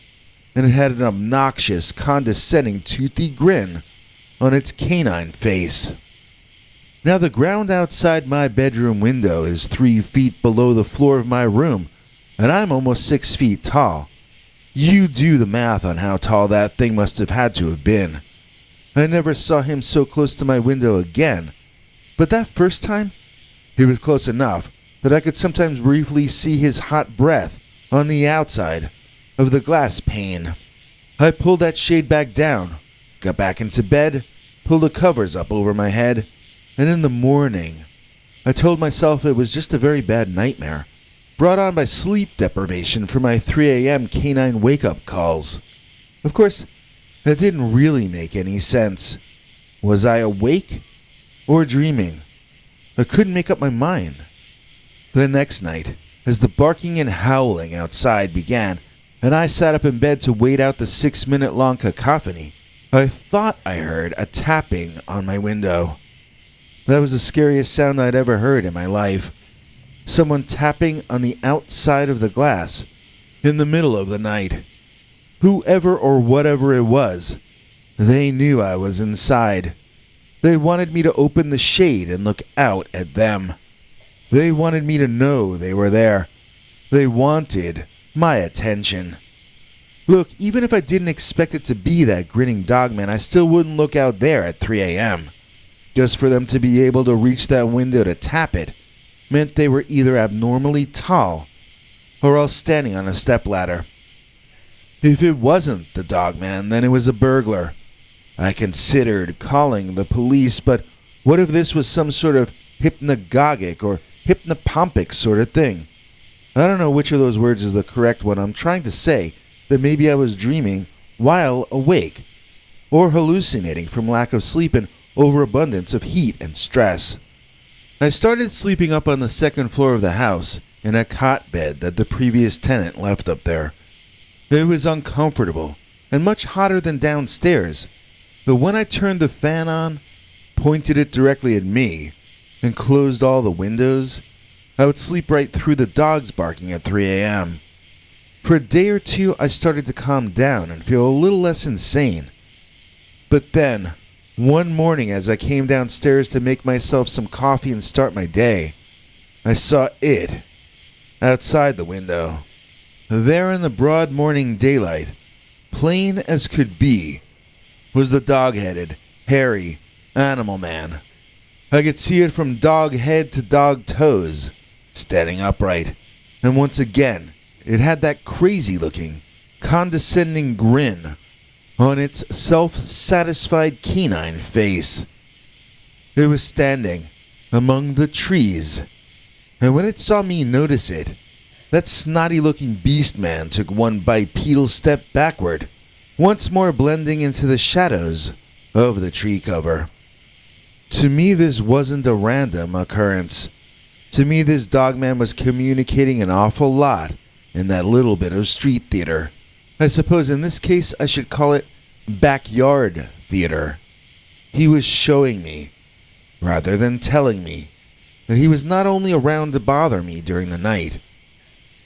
and it had an obnoxious, condescending, toothy grin on its canine face. Now, the ground outside my bedroom window is 3 feet below the floor of my room, and I'm almost 6 feet tall. You do the math on how tall that thing must have had to have been. I never saw him so close to my window again, but that first time, he was close enough that I could sometimes briefly see his hot breath on the outside of the glass pane. I pulled that shade back down, got back into bed, pulled the covers up over my head, and in the morning, I told myself it was just a very bad nightmare, brought on by sleep deprivation from my 3 a.m. canine wake-up calls. Of course, that didn't really make any sense. Was I awake or dreaming? I couldn't make up my mind. The next night, as the barking and howling outside began, and I sat up in bed to wait out the 6-minute-long cacophony, I thought I heard a tapping on my window. That was the scariest sound I'd ever heard in my life. Someone tapping on the outside of the glass in the middle of the night. Whoever or whatever it was, they knew I was inside. They wanted me to open the shade and look out at them. They wanted me to know they were there. They wanted my attention. Look, even if I didn't expect it to be that grinning Dogman, I still wouldn't look out there at 3 a.m. Just for them to be able to reach that window to tap it meant they were either abnormally tall or else standing on a stepladder. If it wasn't the Dogman, then it was a burglar. I considered calling the police, but what if this was some sort of hypnagogic or hypnopompic sort of thing? I don't know which of those words is the correct one. I'm trying to say that maybe I was dreaming while awake, or hallucinating from lack of sleep and overabundance of heat and stress. I started sleeping up on the second floor of the house in a cot bed that the previous tenant left up there. It was uncomfortable and much hotter than downstairs, but when I turned the fan on, pointed it directly at me, and closed all the windows, I would sleep right through the dogs barking at 3 a.m. For a day or two, I started to calm down and feel a little less insane. But then, one morning as I came downstairs to make myself some coffee and start my day, I saw it outside the window. There in the broad morning daylight, plain as could be, was the dog-headed, hairy animal man I could see it from dog head to dog toes, standing upright, and once again, it had that crazy-looking, condescending grin on its self-satisfied canine face. It was standing among the trees, and when it saw me notice it, that snotty-looking beast man took one bipedal step backward, once more blending into the shadows of the tree cover. To me, this wasn't a random occurrence. To me, this dogman was communicating an awful lot in that little bit of street theater. I suppose in this case I should call it backyard theater. He was showing me, rather than telling me, that he was not only around to bother me during the night.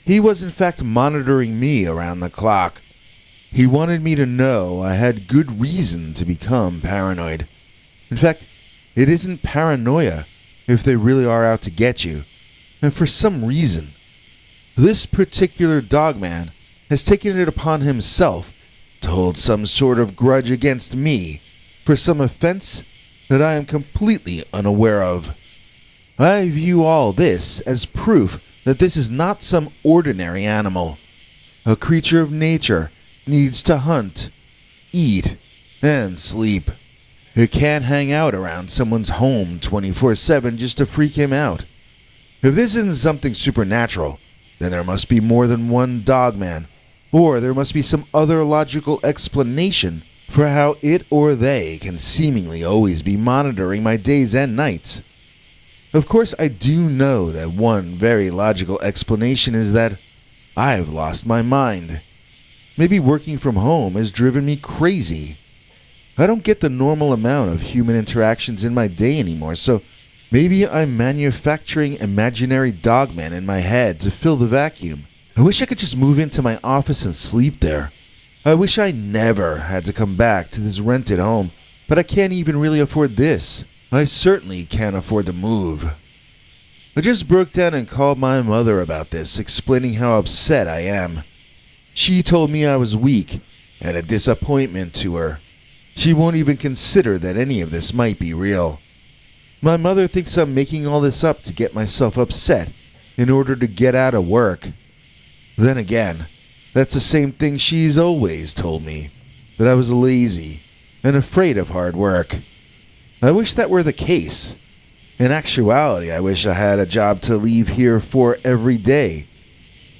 He was in fact monitoring me around the clock. He wanted me to know I had good reason to become paranoid. In fact, it isn't paranoia if they really are out to get you. And for some reason, this particular dogman has taken it upon himself to hold some sort of grudge against me for some offense that I am completely unaware of. I view all this as proof that this is not some ordinary animal. A creature of nature needs to hunt, eat, and sleep. It can't hang out around someone's home 24/7 just to freak him out. If this isn't something supernatural, then there must be more than one dogman, or there must be some other logical explanation for how it or they can seemingly always be monitoring my days and nights. Of course, I do know that one very logical explanation is that I've lost my mind. Maybe working from home has driven me crazy. I don't get the normal amount of human interactions in my day anymore, so maybe I'm manufacturing imaginary dogmen in my head to fill the vacuum. I wish I could just move into my office and sleep there. I wish I never had to come back to this rented home, but I can't even really afford this. I certainly can't afford to move. I just broke down and called my mother about this, explaining how upset I am. She told me I was weak and a disappointment to her. She won't even consider that any of this might be real. My mother thinks I'm making all this up to get myself upset in order to get out of work. Then again, that's the same thing she's always told me, that I was lazy and afraid of hard work. I wish that were the case. In actuality, I wish I had a job to leave here for every day.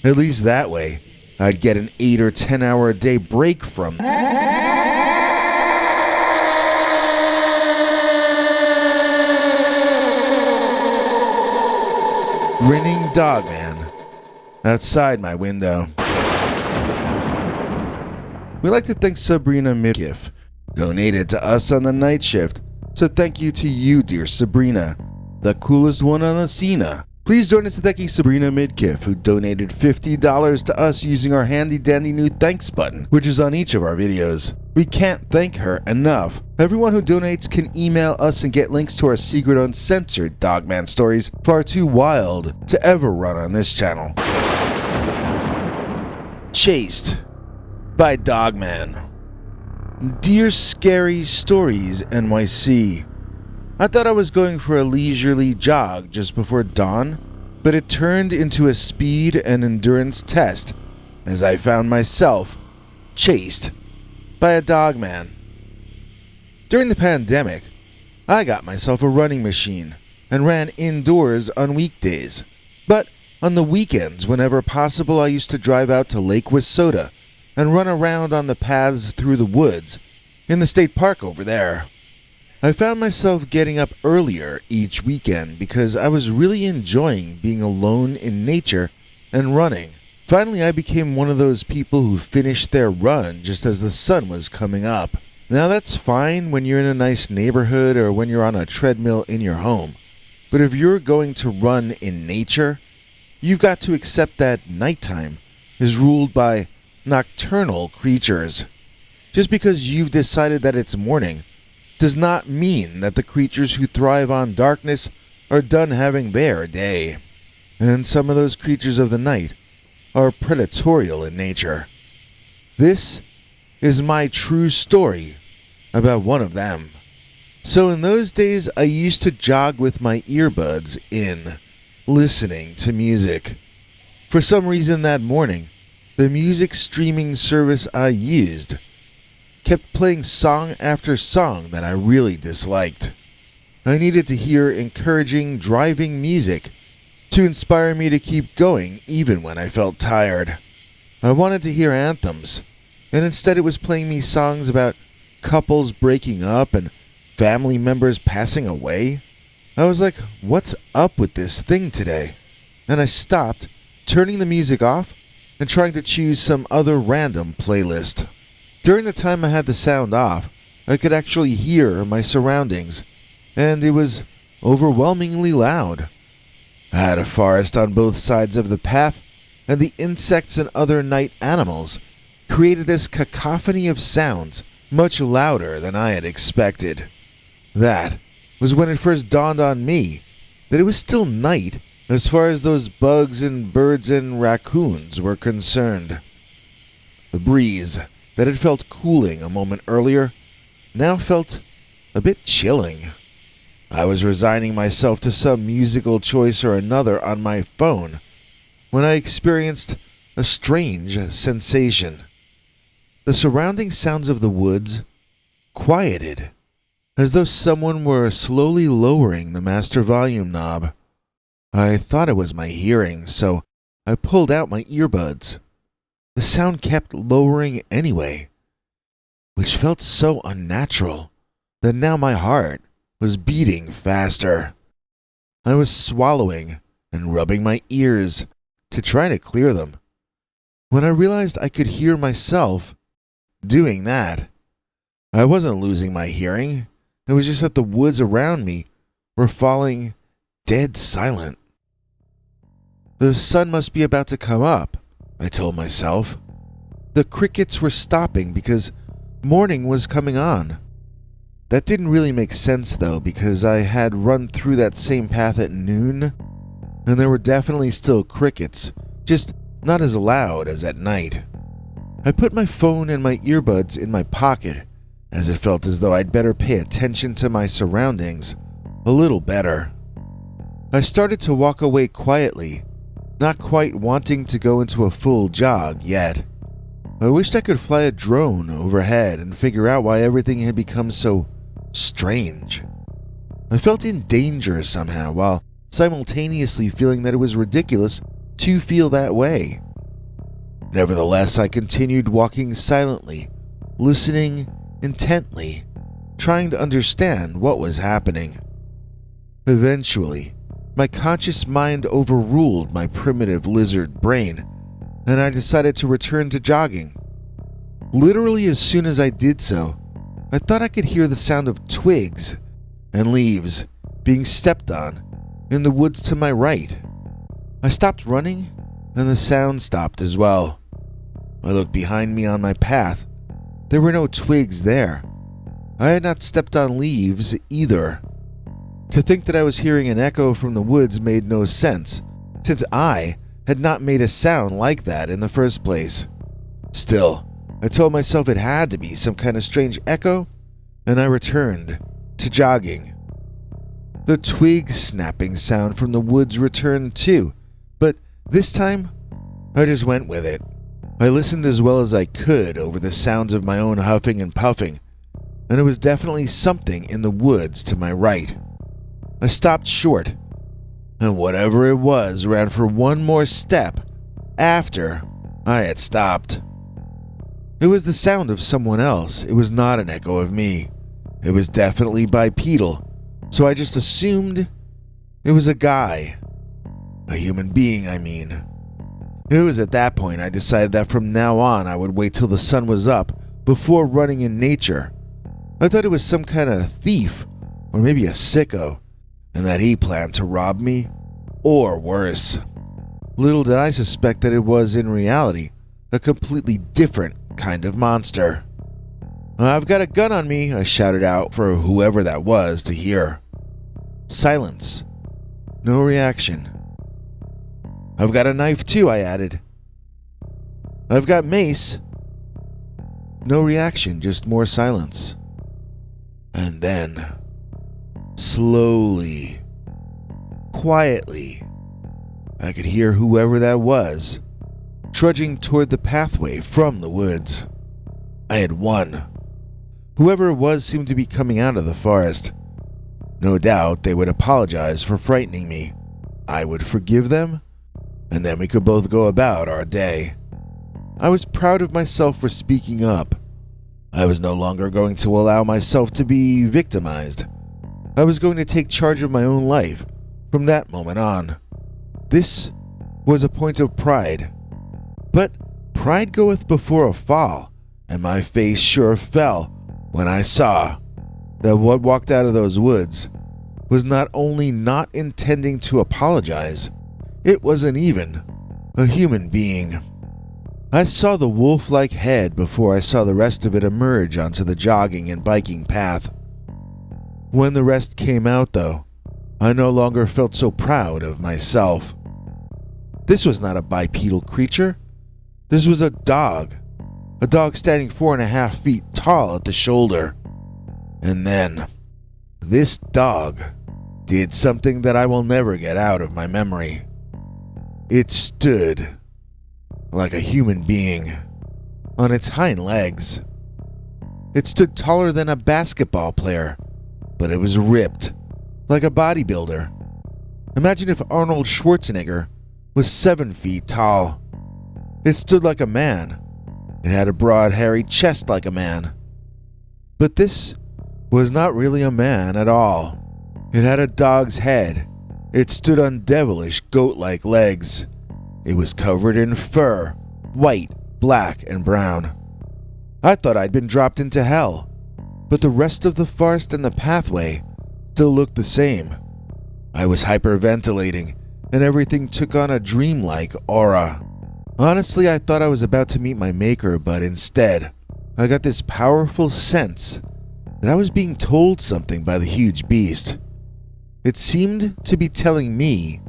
At least that way, I'd get an 8 or 10 hour a day break from Grinning Dogman outside my window. We'd like to thank Sabrina Midkiff, donated to us on the night shift, so thank you to you, dear Sabrina, the coolest one on the scene. Please join us in thanking Sabrina Midkiff, who donated $50 to us using our handy-dandy new thanks button, which is on each of our videos. We can't thank her enough. Everyone who donates can email us and get links to our secret uncensored Dogman stories far too wild to ever run on this channel. Chased by Dogman. Dear Scary Stories NYC. I thought I was going for a leisurely jog just before dawn, but it turned into a speed and endurance test as I found myself chased by a dogman. During the pandemic, I got myself a running machine and ran indoors on weekdays, but on the weekends, whenever possible, I used to drive out to Lake Wissota and run around on the paths through the woods in the state park over there. I found myself getting up earlier each weekend because I was really enjoying being alone in nature and running. Finally, I became one of those people who finished their run just as the sun was coming up. Now that's fine when you're in a nice neighborhood or when you're on a treadmill in your home. But if you're going to run in nature, you've got to accept that nighttime is ruled by nocturnal creatures. Just because you've decided that it's morning does not mean that the creatures who thrive on darkness are done having their day. And some of those creatures of the night are predatorial in nature. This is my true story about one of them. So in those days, I used to jog with my earbuds in, listening to music. For some reason that morning, the music streaming service I used kept playing song after song that I really disliked. I needed to hear encouraging driving music to inspire me to keep going even when I felt tired. I wanted to hear anthems, and instead it was playing me songs about couples breaking up and family members passing away. I was like, what's up with this thing today? And I stopped, turning the music off and trying to choose some other random playlist. During the time I had the sound off, I could actually hear my surroundings, and it was overwhelmingly loud. I had a forest on both sides of the path, and the insects and other night animals created this cacophony of sounds much louder than I had expected. That was when it first dawned on me that it was still night as far as those bugs and birds and raccoons were concerned. The breeze that had felt cooling a moment earlier now felt a bit chilling. I was resigning myself to some musical choice or another on my phone when I experienced a strange sensation. The surrounding sounds of the woods quieted, as though someone were slowly lowering the master volume knob. I thought it was my hearing, so I pulled out my earbuds. The sound kept lowering anyway, which felt so unnatural that now my heart was beating faster. I was swallowing and rubbing my ears to try to clear them, when I realized I could hear myself doing that. I wasn't losing my hearing. It was just that the woods around me were falling dead silent. The sun must be about to come up, I told myself. The crickets were stopping because morning was coming on. That didn't really make sense though, because I had run through that same path at noon, and there were definitely still crickets, just not as loud as at night. I put my phone and my earbuds in my pocket, as it felt as though I'd better pay attention to my surroundings a little better. I started to walk away quietly, not quite wanting to go into a full jog yet. I wished I could fly a drone overhead and figure out why everything had become so strange. I felt in danger somehow, while simultaneously feeling that it was ridiculous to feel that way. Nevertheless, I continued walking silently, listening intently, trying to understand what was happening. Eventually, my conscious mind overruled my primitive lizard brain, and I decided to return to jogging. Literally as soon as I did so, I thought I could hear the sound of twigs and leaves being stepped on in the woods to my right. I stopped running, and the sound stopped as well. I looked behind me on my path. There were no twigs there. I had not stepped on leaves either. To think that I was hearing an echo from the woods made no sense, since I had not made a sound like that in the first place. Still, I told myself it had to be some kind of strange echo, and I returned to jogging. The twig snapping sound from the woods returned too, but this time, I just went with it. I listened as well as I could over the sounds of my own huffing and puffing, and it was definitely something in the woods to my right. I stopped short, and whatever it was ran for one more step after I had stopped. It was the sound of someone else. It was not an echo of me. It was definitely bipedal, so I just assumed it was a guy. A human being, I mean. It was at that point I decided that from now on I would wait till the sun was up before running in nature. I thought it was some kind of thief, or maybe a sicko, and that he planned to rob me, or worse. Little did I suspect that it was, in reality, a completely different kind of monster. "I've got a gun on me," I shouted out for whoever that was to hear. Silence. No reaction. "I've got a knife too," I added. "I've got mace." No reaction, just more silence. And then Slowly, quietly, I could hear whoever that was trudging toward the pathway from the woods. I had won. Whoever it was seemed to be coming out of the forest. No doubt they would apologize for frightening me. I would forgive them, and then we could both go about our day. I was proud of myself for speaking up. I was no longer going to allow myself to be victimized. I was going to take charge of my own life from that moment on. This was a point of pride. But pride goeth before a fall, and my face sure fell when I saw that what walked out of those woods was not only not intending to apologize, it wasn't even a human being. I saw the wolf-like head before I saw the rest of it emerge onto the jogging and biking path. When the rest came out, though, I no longer felt so proud of myself. This was not a bipedal creature. This was a dog standing 4.5 feet tall at the shoulder. And then, this dog did something that I will never get out of my memory. It stood like a human being on its hind legs. It stood taller than a basketball player, but it was ripped like a bodybuilder. Imagine if Arnold Schwarzenegger was 7 feet tall. It stood like a man. It had a broad, hairy chest like a man. But this was not really a man at all. It had a dog's head. It stood on devilish, goat-like legs. It was covered in fur, white, black, and brown. I thought I'd been dropped into hell, but the rest of the forest and the pathway still looked the same. I was hyperventilating, and everything took on a dreamlike aura. Honestly, I thought I was about to meet my maker, but instead, I got this powerful sense that I was being told something by the huge beast. It seemed to be telling me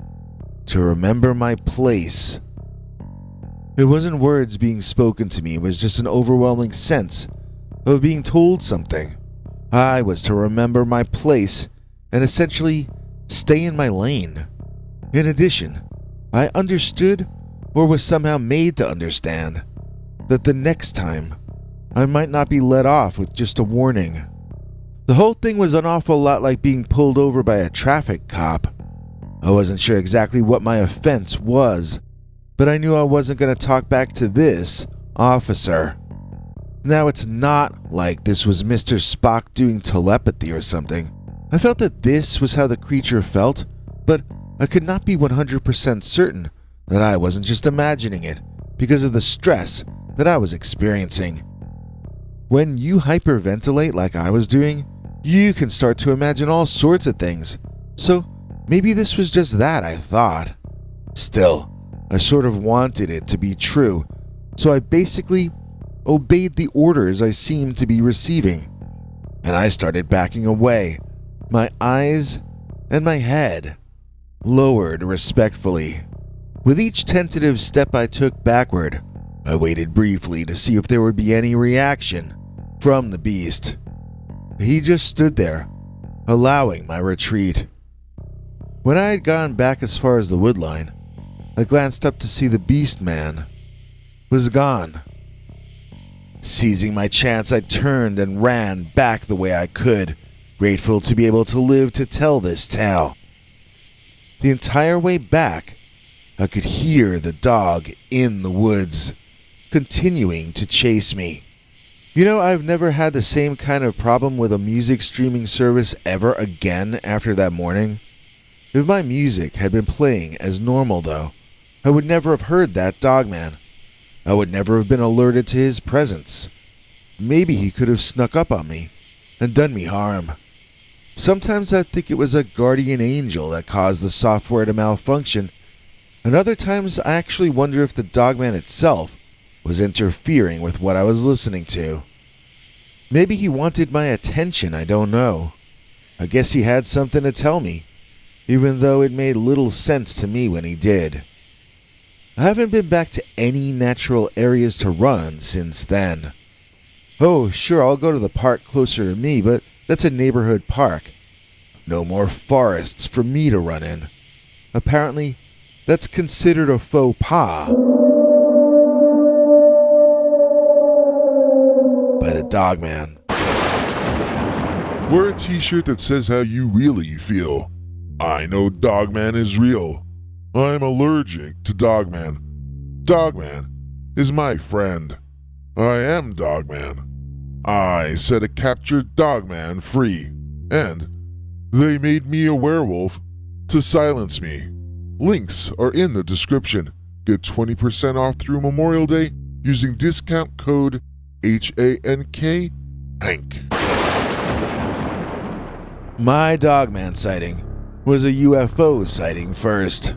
to remember my place. It wasn't words being spoken to me, it was just an overwhelming sense of being told something. I was to remember my place and essentially stay in my lane. In addition, I understood, or was somehow made to understand, that the next time I might not be let off with just a warning. The whole thing was an awful lot like being pulled over by a traffic cop. I wasn't sure exactly what my offense was, but I knew I wasn't going to talk back to this officer. Now, it's not like this was Mr. Spock doing telepathy or something. I felt that this was how the creature felt, but I could not be 100% certain that I wasn't just imagining it because of the stress that I was experiencing. When you hyperventilate like I was doing, you can start to imagine all sorts of things. So maybe this was just that, I thought. Still, I sort of wanted it to be true, so I basically obeyed the orders I seemed to be receiving, and I started backing away, my eyes and my head lowered respectfully. With each tentative step I took backward, I waited briefly to see if there would be any reaction from the beast. He just stood there, allowing my retreat. When I had gone back as far as the woodline, I glanced up to see the beast man was gone. Seizing my chance, I turned and ran back the way I could, grateful to be able to live to tell this tale. The entire way back, I could hear the dog in the woods, continuing to chase me. You know, I've never had the same kind of problem with a music streaming service ever again after that morning. If my music had been playing as normal, though, I would never have heard that Dogman. I would never have been alerted to his presence. Maybe he could have snuck up on me and done me harm. Sometimes I think it was a guardian angel that caused the software to malfunction, and other times I actually wonder if the Dogman itself was interfering with what I was listening to. Maybe he wanted my attention, I don't know. I guess he had something to tell me, even though it made little sense to me when he did. I haven't been back to any natural areas to run since then. Oh, sure, I'll go to the park closer to me, but that's a neighborhood park. No more forests for me to run in. Apparently, that's considered a faux pas by the Dogman. Wear a t-shirt that says how you really feel. I know Dogman is real. I'm allergic to Dogman. Dogman is my friend. I am Dogman. I set a captured Dogman free, and they made me a werewolf to silence me. Links are in the description. Get 20% off through Memorial Day using discount code HANK. Hank. My Dogman sighting was a UFO sighting first.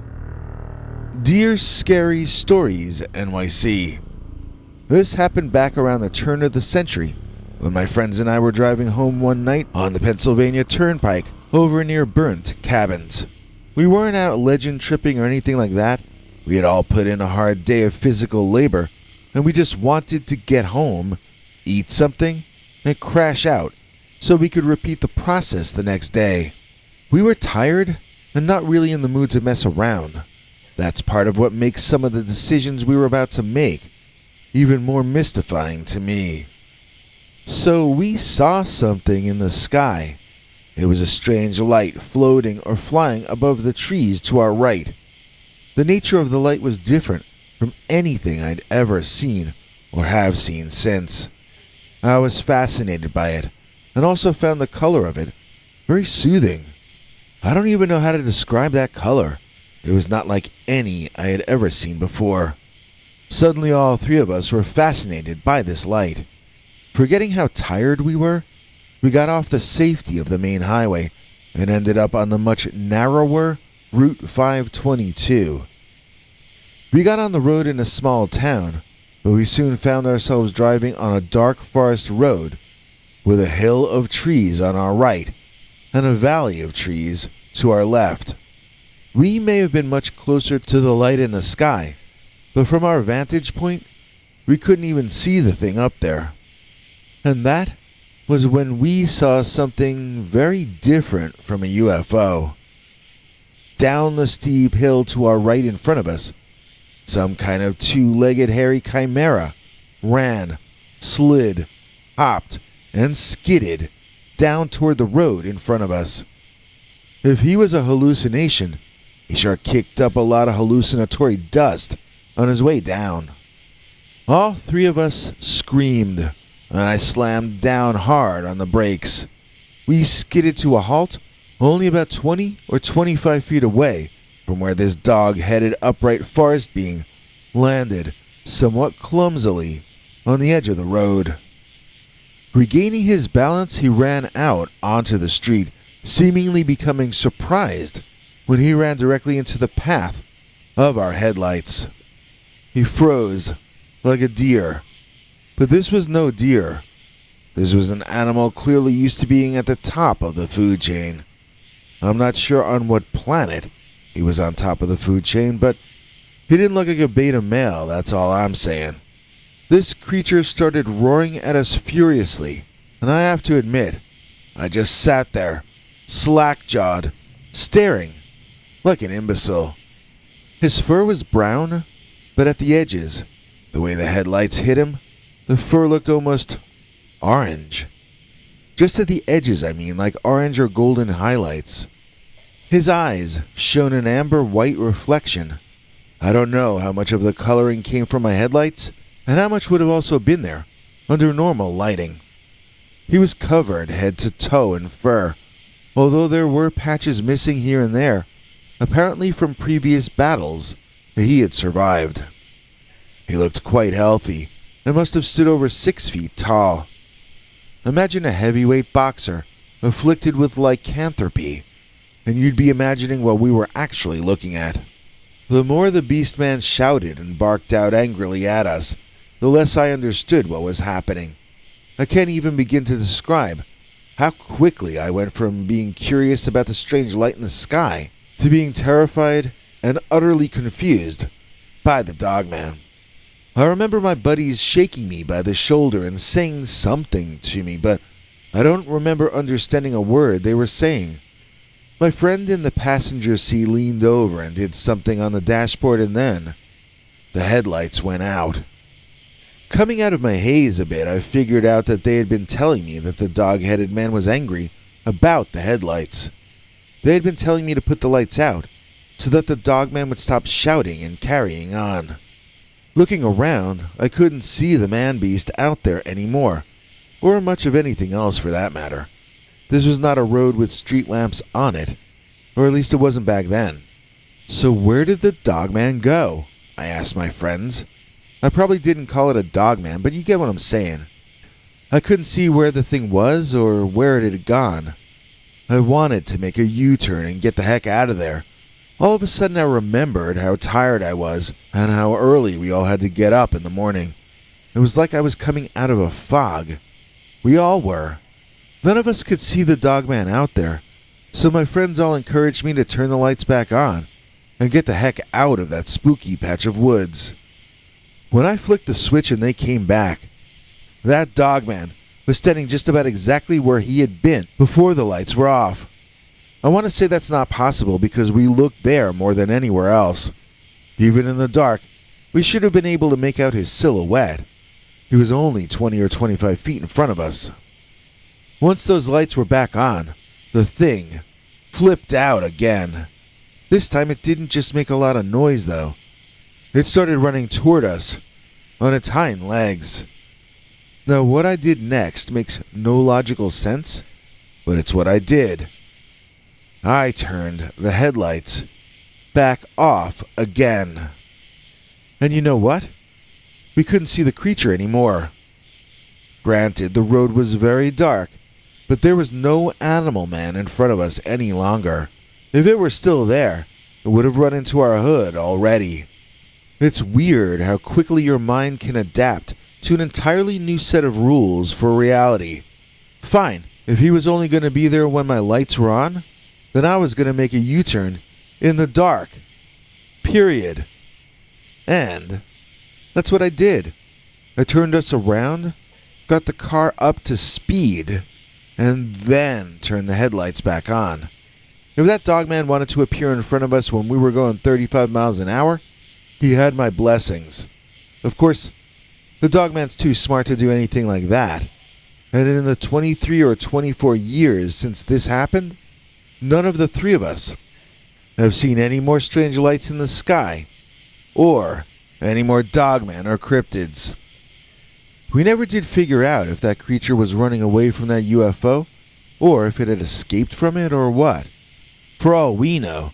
Dear Scary Stories NYC. This happened back around the turn of the century when my friends and I were driving home one night on the Pennsylvania Turnpike over near Burnt Cabins. We weren't out legend tripping or anything like that. We had all put in a hard day of physical labor, and we just wanted to get home, eat something, and crash out so we could repeat the process the next day. We were tired and not really in the mood to mess around. That's part of what makes some of the decisions we were about to make even more mystifying to me. So we saw something in the sky. It was a strange light floating or flying above the trees to our right. The nature of the light was different from anything I'd ever seen or have seen since. I was fascinated by it and also found the color of it very soothing. I don't even know how to describe that color. It was not like any I had ever seen before. Suddenly all three of us were fascinated by this light. Forgetting how tired we were, we got off the safety of the main highway and ended up on the much narrower Route 522. We got on the road in a small town, but we soon found ourselves driving on a dark forest road with a hill of trees on our right and a valley of trees to our left. We may have been much closer to the light in the sky, but from our vantage point, we couldn't even see the thing up there. And that was when we saw something very different from a UFO. Down the steep hill to our right in front of us, some kind of two-legged hairy chimera ran, slid, hopped, and skidded down toward the road in front of us. If he was a hallucination, he sure kicked up a lot of hallucinatory dust on his way down. All three of us screamed, and I slammed down hard on the brakes. We skidded to a halt only about 20 or 25 feet away from where this dog-headed upright forest being landed somewhat clumsily on the edge of the road. Regaining his balance, he ran out onto the street, seemingly becoming surprised when he ran directly into the path of our headlights. He froze like a deer, but this was no deer. This was an animal clearly used to being at the top of the food chain. I'm not sure on what planet he was on top of the food chain, but he didn't look like a beta male, that's all I'm saying. This creature started roaring at us furiously, and I have to admit, I just sat there, slack-jawed, staring like an imbecile. His fur was brown, but at the edges, the way the headlights hit him, the fur looked almost orange. Just at the edges, I mean, like orange or golden highlights. His eyes shone an amber-white reflection. I don't know how much of the coloring came from my headlights, and how much would have also been there under normal lighting. He was covered head to toe in fur, although there were patches missing here and there, apparently from previous battles that he had survived. He looked quite healthy and must have stood over 6 feet tall. Imagine a heavyweight boxer afflicted with lycanthropy, and you'd be imagining what we were actually looking at. The more the beast-man shouted and barked out angrily at us, the less I understood what was happening. I can't even begin to describe how quickly I went from being curious about the strange light in the sky to being terrified and utterly confused by the Dogman. I remember my buddies shaking me by the shoulder and saying something to me, but I don't remember understanding a word they were saying. My friend in the passenger seat leaned over and did something on the dashboard, and then the headlights went out. Coming out of my haze a bit, I figured out that they had been telling me that the dog-headed man was angry about the headlights. They had been telling me to put the lights out so that the dogman would stop shouting and carrying on. Looking around, I couldn't see the man-beast out there anymore, or much of anything else for that matter. This was not a road with street lamps on it, or at least it wasn't back then. So where did the dogman go? I asked my friends. I probably didn't call it a dogman, but you get what I'm saying. I couldn't see where the thing was or where it had gone. I wanted to make a U-turn and get the heck out of there. All of a sudden I remembered how tired I was and how early we all had to get up in the morning. It was like I was coming out of a fog. We all were. None of us could see the dogman out there, so my friends all encouraged me to turn the lights back on and get the heck out of that spooky patch of woods. When I flicked the switch and they came back, that dogman was standing just about exactly where he had been before the lights were off. I want to say that's not possible because we looked there more than anywhere else. Even in the dark, we should have been able to make out his silhouette. He was only 20 or 25 feet in front of us. Once those lights were back on, the thing flipped out again. This time it didn't just make a lot of noise though. It started running toward us on its hind legs. Now what I did next makes no logical sense, but it's what I did. I turned the headlights back off again. And you know what? We couldn't see the creature anymore. Granted, the road was very dark, but there was no animal man in front of us any longer. If it were still there, it would have run into our hood already. It's weird how quickly your mind can adapt to an entirely new set of rules for reality. Fine, if he was only going to be there when my lights were on, then I was going to make a U-turn in the dark. Period. And that's what I did. I turned us around, got the car up to speed, and then turned the headlights back on. If that dogman wanted to appear in front of us when we were going 35 miles an hour, he had my blessings. Of course, the dogman's too smart to do anything like that. And in the 23 or 24 years since this happened, none of the three of us have seen any more strange lights in the sky, or any more dogman or cryptids. We never did figure out if that creature was running away from that UFO, or if it had escaped from it, or what. For all we know,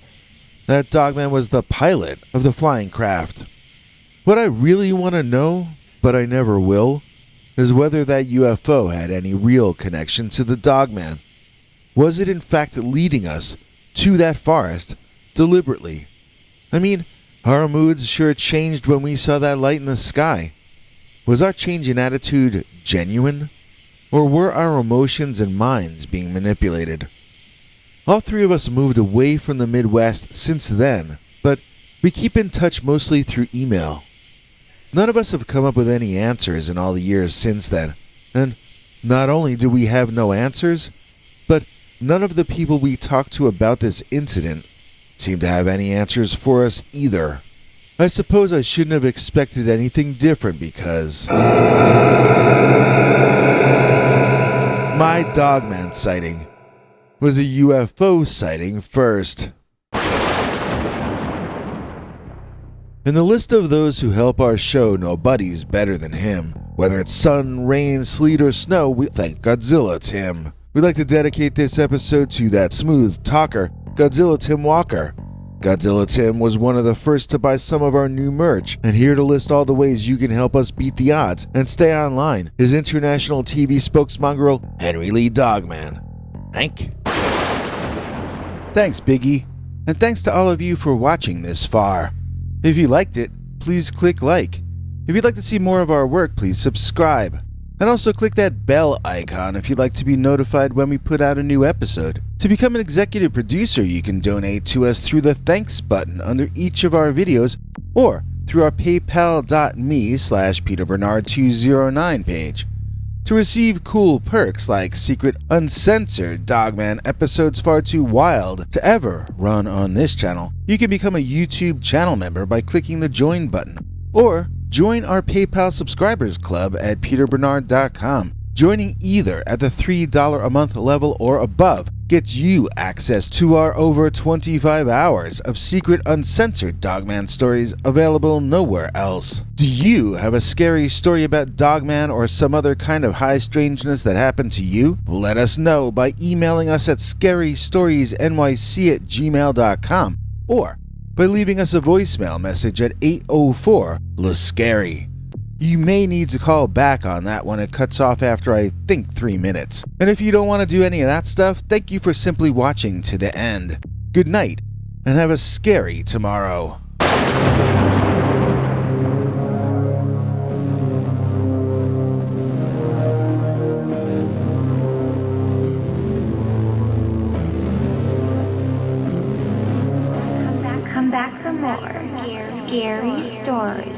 that dogman was the pilot of the flying craft. What I really want to know, but I never will, is whether that UFO had any real connection to the dogman. Was it in fact leading us to that forest deliberately? I mean, our moods sure changed when we saw that light in the sky. Was our change in attitude genuine, or were our emotions and minds being manipulated? All three of us moved away from the Midwest since then, but we keep in touch mostly through email. None of us have come up with any answers in all the years since then, and not only do we have no answers, but none of the people we talked to about this incident seem to have any answers for us either. I suppose I shouldn't have expected anything different because my Dogman sighting was a UFO sighting first. In the list of those who help our show, nobody's better than him. Whether it's sun, rain, sleet, or snow, we thank Godzilla Tim. We'd like to dedicate this episode to that smooth talker, Godzilla Tim Walker. Godzilla Tim was one of the first to buy some of our new merch, and here to list all the ways you can help us beat the odds and stay online is international TV spokesmongrel Henry Lee Dogman. Hank. Thanks, Biggie, and thanks to all of you for watching this far. If you liked it, please click like. If you'd like to see more of our work, please subscribe. And also click that bell icon if you'd like to be notified when we put out a new episode. To become an executive producer, you can donate to us through the thanks button under each of our videos or through our paypal.me/PeterBernard209 page. To receive cool perks like secret uncensored Dogman episodes far too wild to ever run on this channel, you can become a YouTube channel member by clicking the join button, or join our PayPal subscribers club at peterbernard.com. Joining either at the $3 a month level or above gets you access to our over 25 hours of secret uncensored Dogman stories available nowhere else. Do you have a scary story about Dogman or some other kind of high strangeness that happened to you? Let us know by emailing us at scarystoriesnyc@gmail.com or by leaving us a voicemail message at 804-LA-SCARY. You may need to call back on that one. It cuts off after, I think, 3 minutes. And if you don't want to do any of that stuff, thank you for simply watching to the end. Good night, and have a scary tomorrow. Come back for more scary stories.